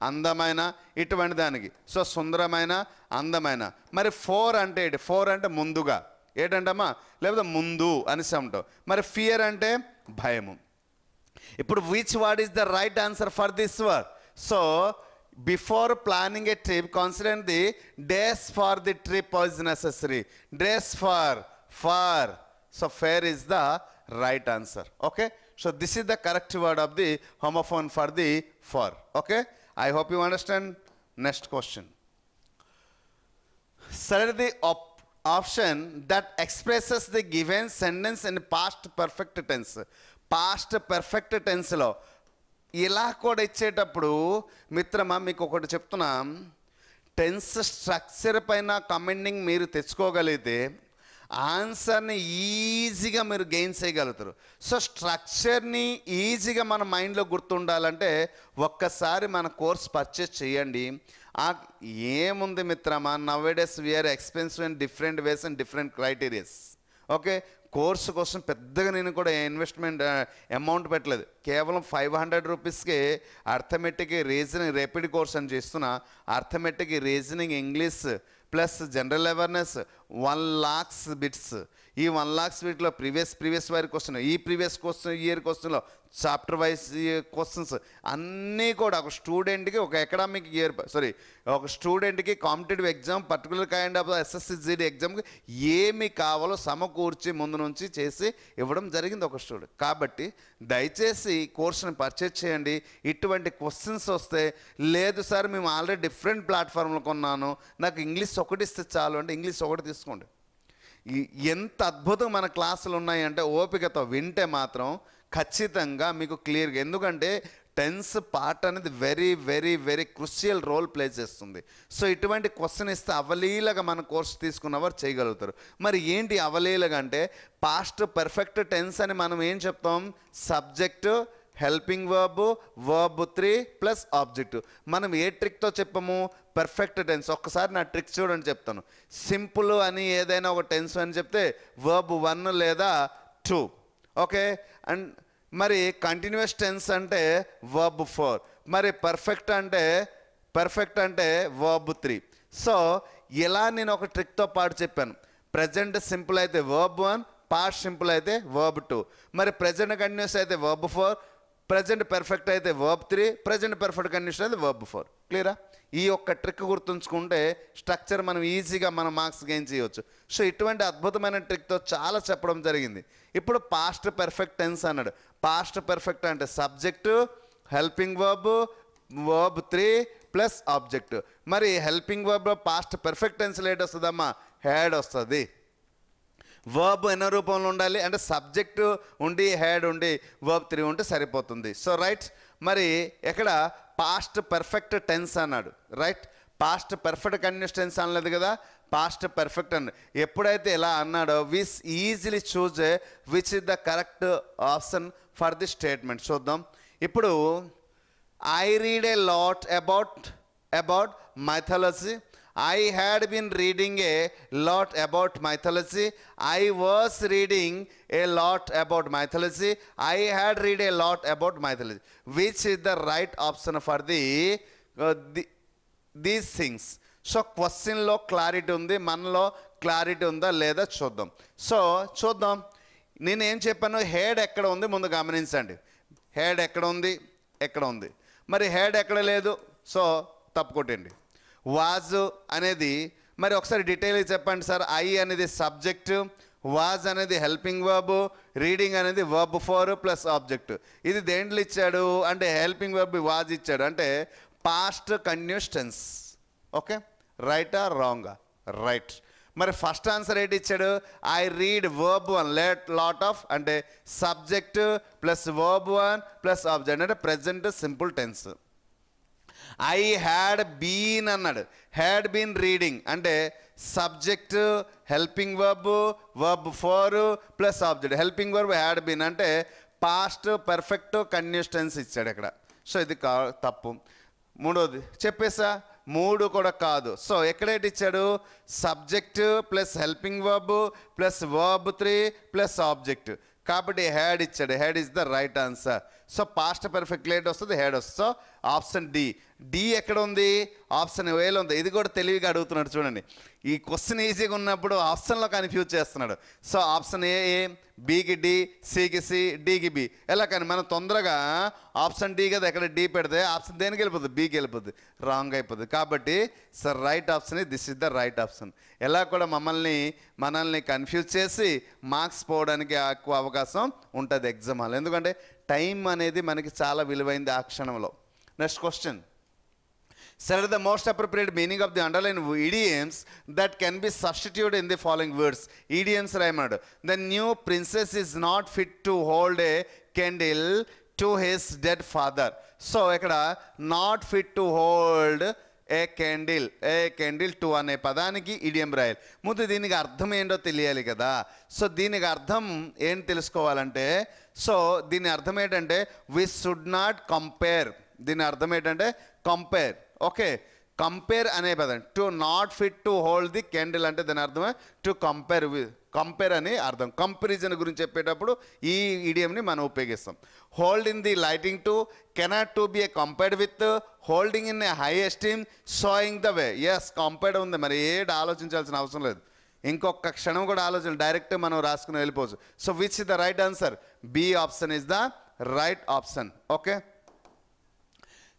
అందమైన, ఇటువంటి దానికి. సో సుందరమైన, అందమైన. మరి ఫోర్ అంటే ఏంటి, ఫోర్ అంటే ముందుగా, ఏంటంటమ్మా, లేకపోతే ముందు అనేసి ఉంటాం. మరి ఫియర్ అంటే భయము. ఇప్పుడు which what is the right answer for this word. So before planning a trip consider the days for the trip is necessary. Days for. So fare is the right answer. Okay, so this is the correct word of the homophone for the for. Okay, I hope you understand. Next question. Select the option that expresses the given sentence in past perfect tense. Past perfect టెన్స్లో ఇలా కూడా ఇచ్చేటప్పుడు మిత్రమా మీకు ఒకటి చెప్తున్నా, టెన్స్ స్ట్రక్చర్ పైన కమెండింగ్ మీరు తెచ్చుకోగలిగితే ఆన్సర్ని ఈజీగా మీరు గెయిన్ చేయగలుగుతారు. సో స్ట్రక్చర్ని ఈజీగా మన మైండ్లో గుర్తుండాలంటే ఒక్కసారి మన కోర్స్ పర్చేస్ చేయండి. ఏముంది మిత్రమా, now days we are expensive in different ways and different criterias. Okay, course కోసం పెద్దగా నేను కూడా ఇన్వెస్ట్మెంట్ అమౌంట్ పెట్టలేదు. కేవలం 500 రూపీస్కి అర్థమెటిక్, రీజనింగ్, ర్యాపిడ్ కోర్స్ అని చేస్తున్నా. Arithmetic, reasoning, English plus general awareness 1 lakhs bits. ఈ 1 lakhs బిట్లో ప్రీవియస్ వారి క్వశ్చన్, ఈ ప్రీవియస్ క్వశ్చన్, ఇయర్ క్వశ్చన్లో చాప్టర్ వైజ్ క్వశ్చన్స్ అన్నీ కూడా ఒక స్టూడెంట్కి, ఒక అకాడమిక్ ఇయర్ ఒక స్టూడెంట్కి competitive exam, particular kind of SSC GD ఎగ్జామ్కి ఏమి కావాలో సమకూర్చి ముందు నుంచి చేసి ఇవ్వడం జరిగింది ఒక స్టూడెంట్. కాబట్టి దయచేసి ఈ కోర్సుని పర్చేజ్ చేయండి. ఇటువంటి క్వశ్చన్స్ వస్తే, లేదు సార్ మేము ఆల్రెడీ డిఫరెంట్ ప్లాట్ఫామ్లో కొన్నాను, నాకు ఇంగ్లీష్ ఒకటి ఇస్తే చాలు అంటే ఇంగ్లీష్ ఒకటి తీసుకోండి. ఎంత అద్భుతం మన క్లాసులు ఉన్నాయంటే ఓపికతో వింటే మాత్రం ఖచ్చితంగా మీకు క్లియర్గా, ఎందుకంటే టెన్స్ పార్ట్ అనేది very very very crucial role play చేస్తుంది. సో ఇటువంటి క్వశ్చన్ ఇస్తే అవలీలగా మన కోర్సు తీసుకున్నవారు చేయగలుగుతారు. మరి ఏంటి అవలీలగా అంటే, పాస్ట్ పర్ఫెక్ట్ టెన్స్ అని మనం ఏం చెప్తాం, subject, helping verb, verb 3 plus object. మనం ఏ ట్రిక్తో చెప్పము, పర్ఫెక్ట్ టెన్స్. ఒక్కసారి నా ట్రిక్ చూడండి చెప్తాను. సింపుల్ అని ఏదైనా ఒక టెన్స్ అని చెప్తే వర్బ్ 1 లేదా 2, ఓకే. అండ్ మరి కంటిన్యూస్ టెన్స్ అంటే వర్బ్ 4, మరి పర్ఫెక్ట్ అంటే వర్బ్ 3. సో ఇలా నేను ఒక ట్రిక్తో పాటు చెప్పాను. ప్రజెంట్ సింపుల్ అయితే వర్బ్ 1, పాస్ట్ సింపుల్ అయితే వర్బ్ 2, మరి ప్రజెంట్ కంటిన్యూస్ అయితే వర్బ్ 4, ప్రజెంట్ పర్ఫెక్ట్ అయితే వర్బ్ 3, ప్రజెంట్ పర్ఫెక్ట్ కండిషన్ అయితే వర్బ్ 4. క్లియరా? ఈ ఒక్క ట్రిక్ గుర్తుంచుకుంటే స్ట్రక్చర్ మనం ఈజీగా మనం మార్క్స్ గెయిన్ చేయవచ్చు. సో ఇటువంటి అద్భుతమైన ట్రిక్తో చాలా చెప్పడం జరిగింది. ఇప్పుడు పాస్ట్ పర్ఫెక్ట్ టెన్స్ అన్నాడు. పాస్ట్ పర్ఫెక్ట్ అంటే subject, helping verb, verb 3 plus object. మరి helping verb past perfect tense లేట్ వస్తుందమ్మా, హ్యాడ్ వస్తుంది. వర్బ్ ఎన్నో రూపంలో ఉండాలి అంటే సబ్జెక్టు ఉండి, హ్యాడ్ ఉండి, వర్బ్ 3 ఉంటే సరిపోతుంది. సో రైట్, మరి ఎక్కడ పాస్ట్ పర్ఫెక్ట్ టెన్స్ అన్నాడు, right. Past perfect continuous tense అనలేదు కదా, పాస్ట్ పర్ఫెక్ట్ అన్నాడు. ఎప్పుడైతే ఇలా అన్నాడో with easily choose which is the correct option for the statement. చూద్దాం. ఇప్పుడు I read a lot about mythology. I had been reading a lot about mythology. I was reading a lot about mythology. I had read a lot about mythology. Which is the right option for these things? So క్వశ్చన్లో క్లారిటీ ఉంది, మనలో క్లారిటీ ఉందా లేదా చూద్దాం. సో చూద్దాం. నేనేం చెప్పాను, హెడ్ ఎక్కడ ఉంది ముందు గమనించండి. హెడ్ ఎక్కడ ఉంది, మరి హెడ్ ఎక్కడ లేదు, సో తప్పు కొట్టండి. వాజ్ అనేది మరి ఒకసారి డీటెయిల్గా చెప్పండి సార్. ఐ అనేది సబ్జెక్టు, వాజ్ అనేది హెల్పింగ్ వర్బ్, రీడింగ్ అనేది వర్బ్ 4 ప్లస్ ఆబ్జెక్ట్. ఇది దేంట్లో ఇచ్చాడు అంటే హెల్పింగ్ వర్బ్ వాజ్ ఇచ్చాడు, అంటే పాస్ట్ కంటిన్యూస్ టెన్స్. ఓకే, రైటా రాంగా? రైట్. మరి ఫస్ట్ ఆన్సర్ ఏంటి ఇచ్చాడు, I read verb 1 lot of అంటే subject plus verb 1 plus object అంటే present simple tense. I had been అన్నాడు, హ్యాడ్ బీన్ రీడింగ్ అంటే subject, helping verb, verb 4 plus object. Helping verb had been అంటే పాస్ట్ పర్ఫెక్ట్ కంటిన్యూస్ టెన్స్ ఇచ్చాడు ఇక్కడ. సో ఇది తప్పు. మూడోది చెప్పేసా, 3 కూడా కాదు. సో ఎక్కడేటి ఇచ్చాడు, subject plus helping verb plus verb 3 plus object. కాబట్టి హ్యాడ్ ఇచ్చాడు, had is the right answer. So past perfect late వస్తుంది, హ్యాడ్ వస్తుంది. సో ఆప్షన్ డి ఎక్కడ ఉంది, ఆప్షన్ ఏలో ఉంది. ఇది కూడా తెలివిగా అడుగుతున్నాడు చూడండి. ఈ క్వశ్చన్ ఈజీగా ఉన్నప్పుడు ఆప్షన్లో కన్ఫ్యూజ్ చేస్తున్నాడు. సో ఆప్షన్ ఏ, బికి డి, సికి సి, డికి బి. ఎలా కానీ మనం తొందరగా ఆప్షన్ డి కదా, ఎక్కడ డి పెడితే ఆప్షన్ దేనికి వెళ్ళిపోతుంది, బికి వెళ్ళిపోతుంది, రాంగ్ అయిపోతుంది. కాబట్టి sir right option, this is the right option. ఎలా కూడా మనల్ని కన్ఫ్యూజ్ చేసి మార్క్స్ పోవడానికి ఎక్కువ అవకాశం ఉంటుంది ఎగ్జామ్ హాల్. ఎందుకంటే టైం అనేది మనకి చాలా విలువైంది ఆ క్షణంలో. Next question. Select the most appropriate meaning of the underlined idioms that can be substituted in the following words. Idioms రాయమన్నాడు. The new princess is not fit to hold a candle to his dead father. So ఇక్కడ not fit to hold a candle to అనే పదానికి ఇడియం రాయాలి. ముందు దీనికి అర్థం ఏంటో తెలియాలి కదా. సో దీనికి అర్థం ఏంటి తెలుసుకోవాలంటే, సో దీని అర్థం ఏంటంటే వి షుడ్ నాట్ కంపేర్. దీని అర్థం ఏంటంటే కంపేర్. ఓకే, కంపేర్ అనే పదం. To not fit to hold the candle అంటే దాని అర్థమే టు కంపేర్ విత్ కంపేర్ అని అర్థం. కంపారిజన్ గురించి చెప్పేటప్పుడు ఈ ఇడియంని మనం ఉపయోగిస్తాం. Hold in the lighting to, cannot to be a compared with, holding in a high esteem, showing the way. Yes, compared ఉంది, మరి ఏడు ఆలోచించాల్సిన అవసరం లేదు, ఇంకొక క్షణం కూడా ఆలోచన, డైరెక్ట్ మనం రాసుకుని వెళ్ళిపోవచ్చు. So which is the right answer? B option is the right option. Okay,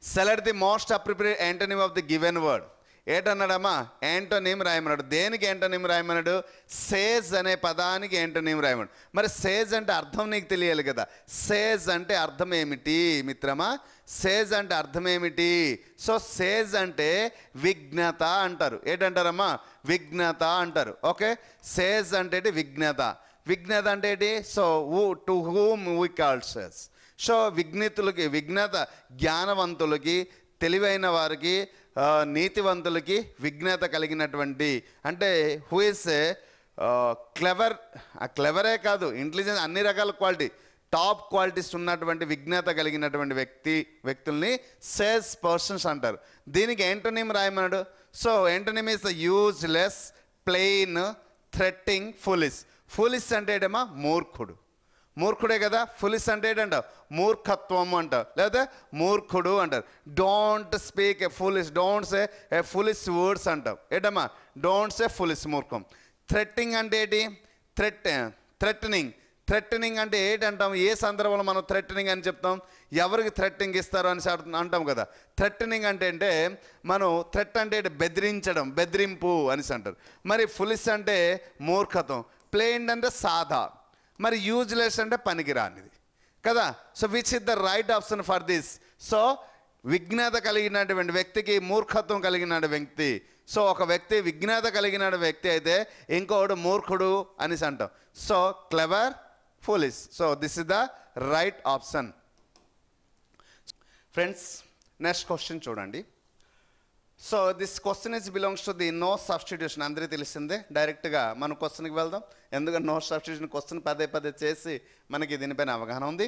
select the most appropriate antonym of the given word. ఏంటన్నాడమ్మా? యాంటోనిమ్ రాయమన్నాడు. దేనికి యాంటోనిమ్ రాయమన్నాడు? సేజ్ అనే పదానికి యాంటోనిమ్ రాయమన్నాడు. మరి సేజ్ అంటే అర్థం నీకు తెలియాలి కదా. సేజ్ అంటే అర్థం ఏమిటి మిత్రమా? సేజ్ అంటే అర్థం ఏమిటి? సో సేజ్ అంటే విఘ్నత అంటారు. ఏంటంటారమ్మా? విఘ్నత అంటారు. ఓకే, సేజ్ అంటే విఘ్నత. విఘ్నత అంటే ఏంటి? So to whom we call sage. So విఘ్నితులకి, విఘ్నత జ్ఞానవంతులకి, తెలివైన వారికి, నీతివంతులకి విఘ్నత కలిగినటువంటి, అంటే హూ ఇస్ క్లెవర్. క్లెవరే కాదు, ఇంటెలిజెన్స్, అన్ని రకాల క్వాలిటీ, టాప్ క్వాలిటీస్ ఉన్నటువంటి విఘ్నత కలిగినటువంటి వ్యక్తుల్ని సేజ్ పర్సన్స్ అంటారు. దీనికి యాంటోనిమ్ రాయమన్నాడు. So antonym is the useless, plain, threatening, foolish. Foolish అంటే ఏంటమ్మా? మూర్ఖుడు. మూర్ఖుడే కదా. ఫులిష్ అంటే ఏంటంటావు? మూర్ఖత్వం అంటావు, లేదా మూర్ఖుడు అంటారు. Don't speak a foolish, don't say a foolish words అంటావు. ఏంటమ్మా? డోంట్ సే ఫులిష్, మూర్ఖం. థ్రెట్టింగ్ అంటే ఏంటి? థ్రెటనింగ్. థ్రెటనింగ్ అంటే ఏంటంటాం? ఏ సందర్భంలో మనం థ్రెటనింగ్ అని చెప్తాం? ఎవరికి థ్రెట్టింగ్ ఇస్తారు అని అంటాం కదా. థ్రెటనింగ్ అంటే మనం థ్రెట్ అంటే బెదిరించడం, బెదిరింపు అనేసి అంటారు. మరి ఫులిష్ అంటే మూర్ఖత్వం. ప్లెయిన్ అంటే సాదా. మరి యూజ్లెస్ అంటే పనికిరానిది కదా. So which is the right option for this? So విఘ్నత కలిగినటువంటి వ్యక్తికి మూర్ఖత్వం కలిగిన వ్యక్తి. సో ఒక వ్యక్తి విఘ్నత కలిగిన వ్యక్తి అయితే ఇంకోడు మూర్ఖుడు అనేసి అంటాం. So clever, foolish. So this is the right option. Friends, next question చూడండి. So this question is belongs to the no substitution. అందరికీ తెలిసిందే. డైరెక్ట్గా మన క్వశ్చన్కి వెళ్దాం. ఎందుకంటే నో సబ్స్టిట్యూషన్ క్వశ్చన్ పదే పదే చేసి మనకి దీనిపైన అవగాహన ఉంది.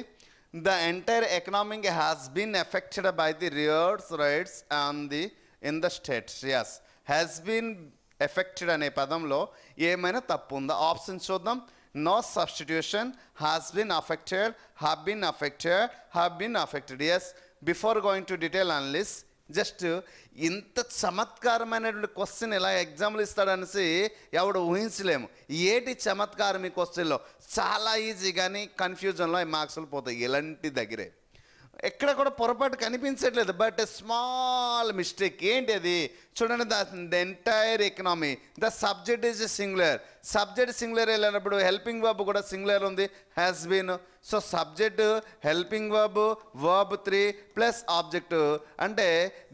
The entire economic has been effected by the rivers rights on the in the states. Yes, has been effected అనే పదంలో ఏమైనా తప్పు ఉందా? ఆప్షన్ చూద్దాం. No substitution, has been affected, have been affected, have been affected. Yes, before going to detail analyst, just ఇంత చమత్కారమైనటువంటి క్వశ్చన్ ఇలా ఎగ్జాంపుల్ ఇస్తాడనేసి ఎవడు ఊహించలేము. ఏటి చమత్కారం ఈ క్వశ్చన్లో? చాలా ఈజీ, కానీ కన్ఫ్యూజన్లో మార్క్స్లు పోతాయి. ఇలాంటి దగ్గరే ఎక్కడ కూడా పొరపాటు కనిపించట్లేదు. But small mistake. ఏంటి అది? చూడండి, the entire economy, the subject is singular. Subject singular వెళ్ళినప్పుడు హెల్పింగ్ వర్బ్ కూడా సింగులర్ ఉంది, has been. So subject, helping verb, verb 3 plus object. అంటే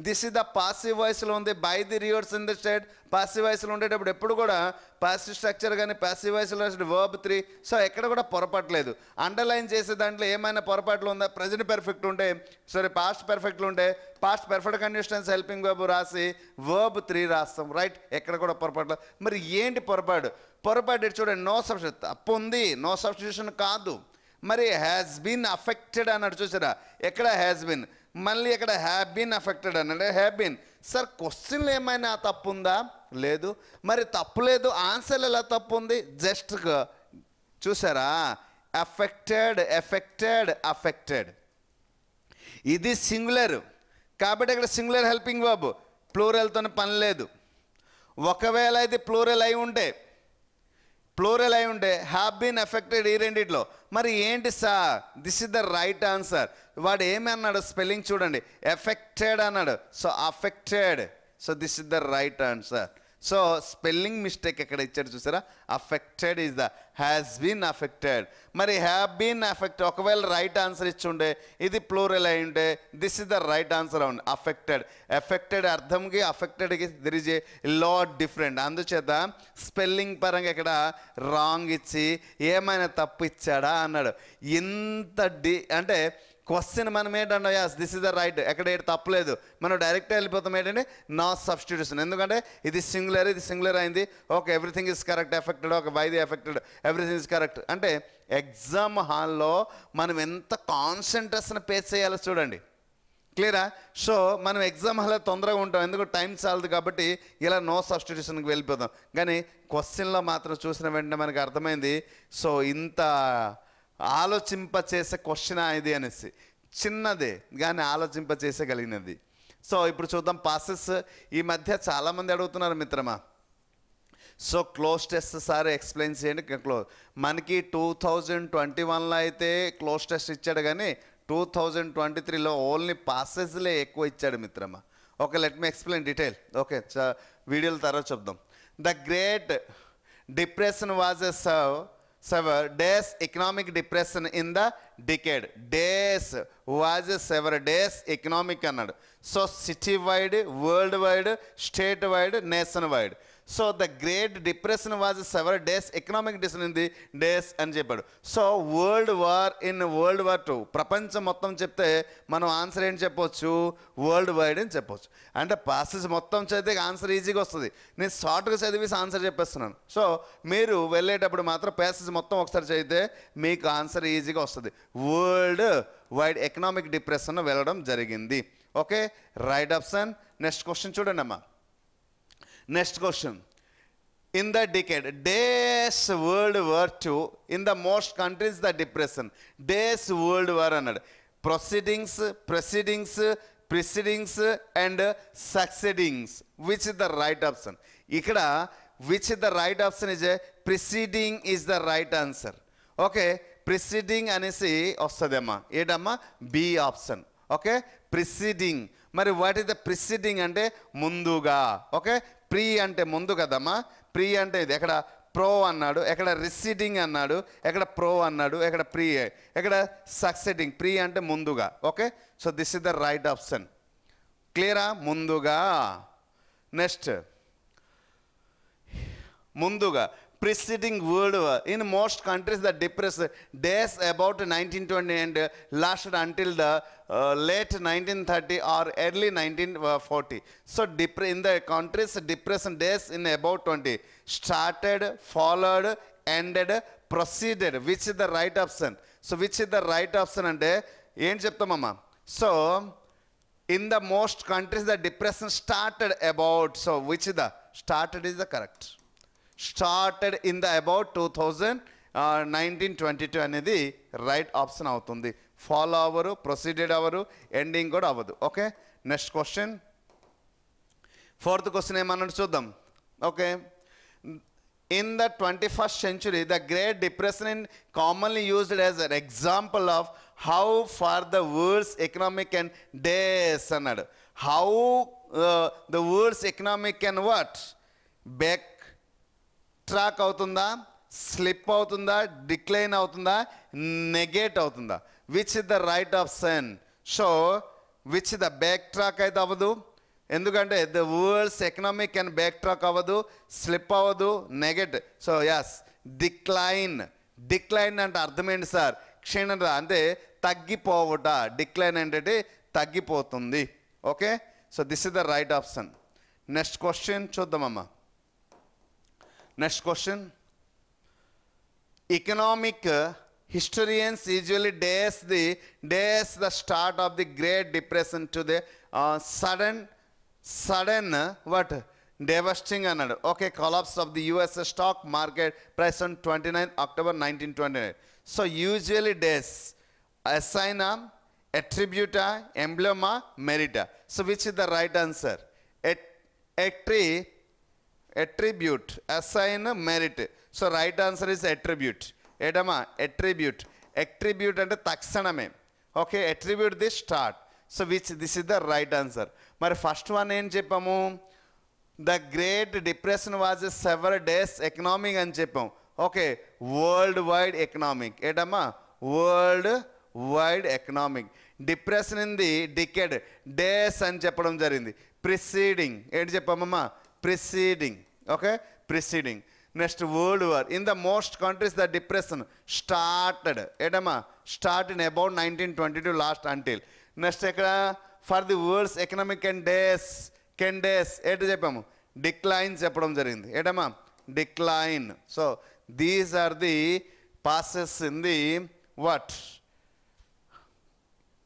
దిస్ ఇస్ ద పాసివ్ వాయిస్లో ఉంది. By the rivers in the state. Passive వాయిస్లో ఉండేటప్పుడు ఎప్పుడు కూడా పాసివ్ స్ట్రక్చర్ కానీ పాసివ్ వాయిస్లో వర్బ్ 3. సో ఎక్కడ కూడా పొరపాట్లేదు. అండర్లైన్ చేసే దాంట్లో ఏమైనా పొరపాట్లు ఉందా? ప్రజెంట్ పర్ఫెక్ట్ ఉంటే, సారీ పాస్ట్ పర్ఫెక్ట్లు ఉంటే past perfect conditions helping verb రాసి వర్బ్ 3 రాస్తాం. రైట్, ఎక్కడ కూడా పొరపాట్లు. మరి ఏంటి పొరపాటు? పొరపాటు చూడండి, నో సబ్స్టిట్యూషన్ తప్పు ఉంది, నో సబ్స్టిట్యూషన్ కాదు. మరి హ్యాస్ బీన్ అఫెక్టెడ్ అన్నాడు, చూసారా? ఎక్కడ హ్యాస్ బీన్, మళ్ళీ ఎక్కడ హ్యావ్ బీన్ అఫెక్టెడ్ అన్నాడు. Have been. సార్ క్వశ్చన్లో ఏమైనా తప్పు ఉందా? లేదు. మరి తప్పు లేదు, ఆన్సర్ ఎలా తప్పు ఉంది? జస్ట్ చూసారా? Affected, affected, affected. ఇది సింగులర్ కాబట్టి ఇక్కడ సింగులర్ హెల్పింగ్ వర్బ్, ప్లూరల్తో పని లేదు. ఒకవేళ ఇది ప్లూరల్ అయి ఉంటే హ్యావ్ బీన్ ఎఫెక్టెడ్ ఈ రెండిట్లో. మరి ఏంటి sir? This is the right answer. వాడు ఏమి అన్నాడు? స్పెల్లింగ్ చూడండి, ఎఫెక్టెడ్ అన్నాడు. So affected. So this is the right answer. So spelling mistake ఎక్కడ ఇచ్చాడు చూసారా? Affected is the, has been affected. మరి హ్యావ్ బీన్ అఫెక్టెడ్ ఒకవేళ రైట్ ఆన్సర్ ఇచ్చుండే, ఇది ప్లూరల్ అయి ఉంటే this is the right answer అవును, అఫెక్టెడ్. ఎఫెక్టెడ్ అర్థంకి అఫెక్టెడ్కి there is a lot different. అందుచేత స్పెల్లింగ్ పరంగా ఇక్కడ రాంగ్ ఇచ్చి ఏమైనా తప్పు ఇచ్చాడా అన్నాడు. ఇంత అంటే క్వశ్చన్ మనం ఏంటంటే as this is the right, ఎక్కడ ఏంటి తప్పలేదు, మనం డైరెక్ట్గా వెళ్ళిపోతాం ఏంటంటే నో సబ్స్టిట్యూషన్. ఎందుకంటే ఇది సింగులర్, ఇది సింగులర్ అయింది, okay everything is correct, affected, okay by the affected, everything is correct. అంటే ఎగ్జామ్ హాల్లో మనం ఎంత కాన్సన్ట్రేషన్ పే చేయాలో చూడండి. క్లియరా? సో మనం ఎగ్జామ్ హాల్లో తొందరగా ఉంటాం, ఎందుకంటే టైం చాలదు కాబట్టి ఇలా నో సబ్స్టిట్యూషన్కి వెళ్ళిపోతాం. కానీ క్వశ్చన్లో మాత్రం చూసిన వెంటనే మనకు అర్థమైంది, సో ఇంత ఆలోచింపచేసే క్వశ్చన్ ఇది అనేసి. చిన్నదే కానీ ఆలోచింపచేసగలిగినది. సో ఇప్పుడు చూద్దాం పాసెస్. ఈ మధ్య చాలామంది అడుగుతున్నారు మిత్రమా, so cloze test sir explain చేయండి. మనకి 2021లో అయితే క్లోజ్ టెస్ట్ ఇచ్చాడు, కానీ 2023లో ఓన్లీ పాసెస్లే ఎక్కువ ఇచ్చాడు మిత్రమా. Okay, let me explain detail. Okay, వీడియోల తర్వాత చెప్దాం. The great depression was a severe days economic depression in the decade. Days was a severe days economic అన్నాడు. So city wide, world wide, state wide, nation wide. So the great depression was severe days economic depression in the days అని చెప్పాడు. సో వరల్డ్ వార్ II ప్రపంచం మొత్తం చెప్తే మనం ఆన్సర్ ఏంటి చెప్పవచ్చు? వరల్డ్ వైడ్ అని చెప్పవచ్చు. అంటే పాసెస్ మొత్తం చదివితే ఆన్సర్ ఈజీగా వస్తుంది. నేను షార్ట్గా చదివేసి ఆన్సర్ చెప్పేస్తున్నాను. సో మీరు వెళ్ళేటప్పుడు మాత్రం ప్యాసేజ్ మొత్తం ఒకసారి చదివితే మీకు ఆన్సర్ ఈజీగా వస్తుంది. వరల్డ్ వైడ్ ఎకనామిక్ డిప్రెషన్ వెళ్ళడం జరిగింది. Okay, right option. Next question చూడండి అమ్మా. Next question, in the decade days world war II in the most countries the depression. Days world war అన్నాడు. Precedings and succeedings. Which is the right option? ఇక్కడ which is the right option is A preceding is the right answer. Okay, preceding అనేసి వస్తుంది అమ్మా. ఏంటమ్మా? B option. Okay, preceding. మరి వాట్ ఇస్ ద ప్రిసిడింగ్ అంటే ముందుగా. ఓకే, ప్రీ అంటే ముందు కదమ్మా. ప్రీ అంటే ఇది. ఎక్కడ ప్రో అన్నాడు, ఎక్కడ రిసీడింగ్ అన్నాడు, ఎక్కడ ప్రో అన్నాడు, ఎక్కడ ప్రీ, ఎక్కడ సక్సెడింగ్. ప్రీ అంటే ముందుగా. Okay, so this is the right option. క్లియరా? ముందుగా. నెక్స్ట్, ముందుగా. preceding world war. In most countries the depressed days about 1920 and lasted until the late 1930 or early 1940. So in the countries depression days in about 20 started, followed, ended, proceeded. Which is the right option? So which is the right option ante em cheptamamma. So in the most countries the depression started about, so which is the started is the correct. Started in the about 1922 అనేది రైట్ ఆప్షన్ అవుతుంది. ఫాలో అవ్వరు, ప్రొసీడెడ్ అవ్వరు, ఎండింగ్ కూడా అవ్వదు. Okay, next question. Fourth question ఏమన్నాడు చూద్దాం. Okay, in the 21st century the great depression is commonly used as an example of how far the world's economic and days అన్నాడు. How the world's economic can what? Back track అవుతుందా, స్లిప్ అవుతుందా, డిక్లైన్ అవుతుందా, నెగేట్ అవుతుందా? Which is the right option? So which the back track అయితే అవ్వదు, ఎందుకంటే the world's economic and back track అవ్వదు, స్లిప్ అవ్వదు, negate. So yes, decline. Decline అంటే అర్థం ఏంటి సార్? క్షీణత అంటే తగ్గిపోవట. డిక్లైన్ అంటే తగ్గిపోతుంది. Okay, so this is the right option. Next question చూద్దామమ్మా. Next question. Economic historians usually dates the start of the Great Depression to the sudden what? Devastating another. Okay, collapse of the US stock market price on 29 October 1929. So usually dates assign attributa, emblema, merita. So which is the right answer? Attribute, assign, merit. So right answer is attribute. Edama, attribute. Attribute అంటే తక్షణమే. Okay, attribute the start. So this is the right answer. మరి ఫస్ట్ వన్ ఏం చెప్పాము? The great depression was several days economic అని చెప్పాం. Okay, world wide economic. ఏటమ్మా? World wide economic. Depression in the decade days అని చెప్పడం జరిగింది. ప్రిసీడింగ్ ఏంటి చెప్పామమ్మా? Preceding. Okay, preceding. Next, world war. In the most countries the depression started. Edama, start in about 1922 last until. Next, for the world's economic and days, edu cheppamu decline cheppadam jarigindi. Edama, decline. So these are the passes in the what?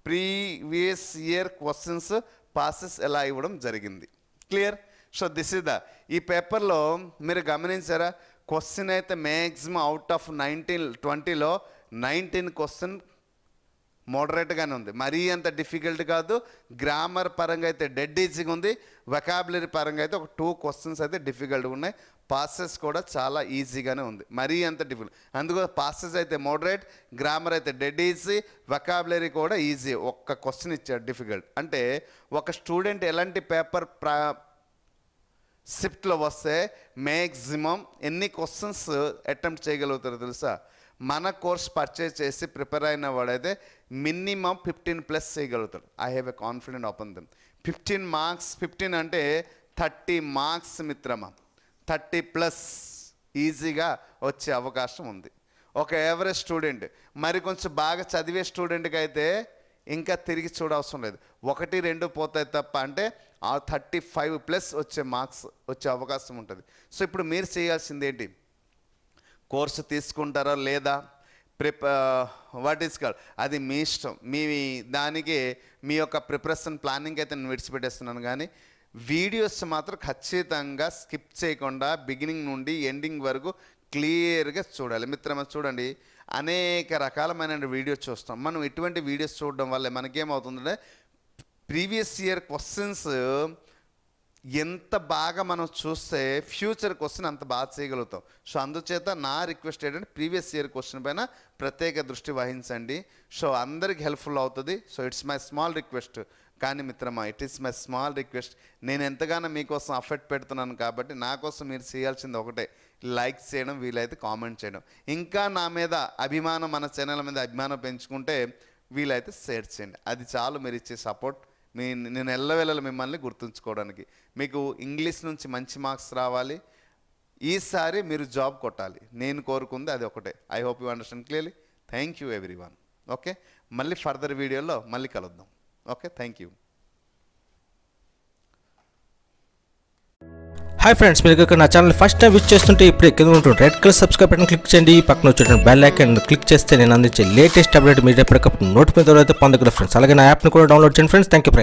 Previous year questions passes ఎలా ఇవ్వడం జరిగింది. Clear? So this is the ఈ పేపర్లో మీరు గమనించారా, క్వశ్చన్ అయితే మ్యాక్సిమం అవుట్ ఆఫ్ 20లో 19 క్వశ్చన్ మోడరేట్గానే ఉంది, మరీ అంత డిఫికల్ట్ కాదు. గ్రామర్ పరంగా అయితే డెడ్ ఈజీగా ఉంది, వెకాబులరీ పరంగా అయితే ఒక 2 క్వశ్చన్స్ అయితే డిఫికల్ట్గా ఉన్నాయి. పాసెస్ కూడా చాలా ఈజీగానే ఉంది, మరీ అంత డిఫికల్ట్. అందుకు పాసెస్ అయితే మోడరేట్, గ్రామర్ అయితే డెడ్ ఈజీ, వెకాబులరీ కూడా ఈజీ. ఒక్క క్వశ్చన్ ఇచ్చాడు డిఫికల్ట్. అంటే ఒక స్టూడెంట్ ఎలాంటి పేపర్ షిఫ్ట్లో వస్తే మ్యాక్సిమం ఎన్ని క్వశ్చన్స్ అటెంప్ట్ చేయగలుగుతారో తెలుసా? మన కోర్స్ పర్చేజ్ చేసి ప్రిపేర్ అయిన వాడైతే మినిమం 15+ చేయగలుగుతాడు. I have a confident ఆపన్ them. 15 marks, 15 అంటే 30 మార్క్స్ మిత్రమా, 30+ ఈజీగా వచ్చే అవకాశం ఉంది. ఒక యావరేజ్ స్టూడెంట్, మరి కొంచెం బాగా చదివే స్టూడెంట్కి అయితే ఇంకా తిరిగి చూడవసరం లేదు, 1, 2 పోతాయి తప్ప. అంటే ఆ 35+ వచ్చే మార్క్స్ వచ్చే అవకాశం ఉంటుంది. సో ఇప్పుడు మీరు చేయాల్సింది ఏంటి? కోర్సు తీసుకుంటారా లేదా, వాట్ ఈస్ కాల్, అది మీ ఇష్టం. మీ దానికి మీ యొక్క ప్రిపరేషన్ ప్లానింగ్ అయితే నేను విడిచిపెట్టేస్తున్నాను. కానీ వీడియోస్ మాత్రం ఖచ్చితంగా స్కిప్ చేయకుండా బిగినింగ్ నుండి ఎండింగ్ వరకు క్లియర్గా చూడాలి. మిత్రమా చూడండి, అనేక రకాలమైన వీడియోస్ చూస్తాం మనం. ఇటువంటి వీడియోస్ చూడడం వల్ల మనకేమవుతుందంటే ప్రీవియస్ ఇయర్ క్వశ్చన్స్ ఎంత బాగా మనం చూస్తే ఫ్యూచర్ క్వశ్చన్ అంత బాగా చేయగలుగుతాం. సో అందుచేత నా రిక్వెస్ట్ ఏంటంటే ప్రీవియస్ ఇయర్ క్వశ్చన్ పైన ప్రత్యేక దృష్టి వహించండి. సో అందరికి హెల్ప్ఫుల్ అవుతుంది. So it's my small request. కానీ మిత్రమా, it is my small request. నేను ఎంతగానో మీకోసం ఎఫర్ట్ పెడుతున్నాను కాబట్టి నా కోసం మీరు చేయాల్సింది ఒకటే, లైక్ చేయడం, వీలైతే కామెంట్ చేయడం. ఇంకా నా మీద అభిమానం, మన ఛానల్ మీద అభిమానం పెంచుకుంటే వీలైతే షేర్ చేయండి. అది చాలు మీరు ఇచ్చే సపోర్ట్. నేను ఎల్లవేళలా మిమ్మల్ని గుర్తుంచుకోవడానికి. మీకు ఇంగ్లీష్ నుంచి మంచి మార్క్స్ రావాలి, ఈసారి మీరు జాబ్ కొట్టాలి. నేను కోరుకుంది అది ఒకటే. I hope you understand clearly. Thank you everyone. Okay, మళ్ళీ ఫర్దర్ వీడియోలో మళ్ళీ కలుద్దాం. Okay, thank you. Hi friends, మీరు ఇక్కడ నా ఛానల్ ఫస్ట్ టైం విజిట్ చేస్తుంటే ఇప్పుడే కింద ఉంటుంది red colour subscribe button click చేయండి. పక్కన వచ్చేటువంటి బెల్ ఐకాన్ క్లిక్ చేస్తే నేను అందించే లేటెస్ట్ అప్డేట్ మీరు ఎప్పటికప్పుడు నోటిఫికేషన్ ద్వారా పొందగలరు ఫ్రెండ్స్. అలాగే నా యాప్ని కూడా డౌన్లోడ్ చేయండి ఫ్రెండ్స్. Thank you.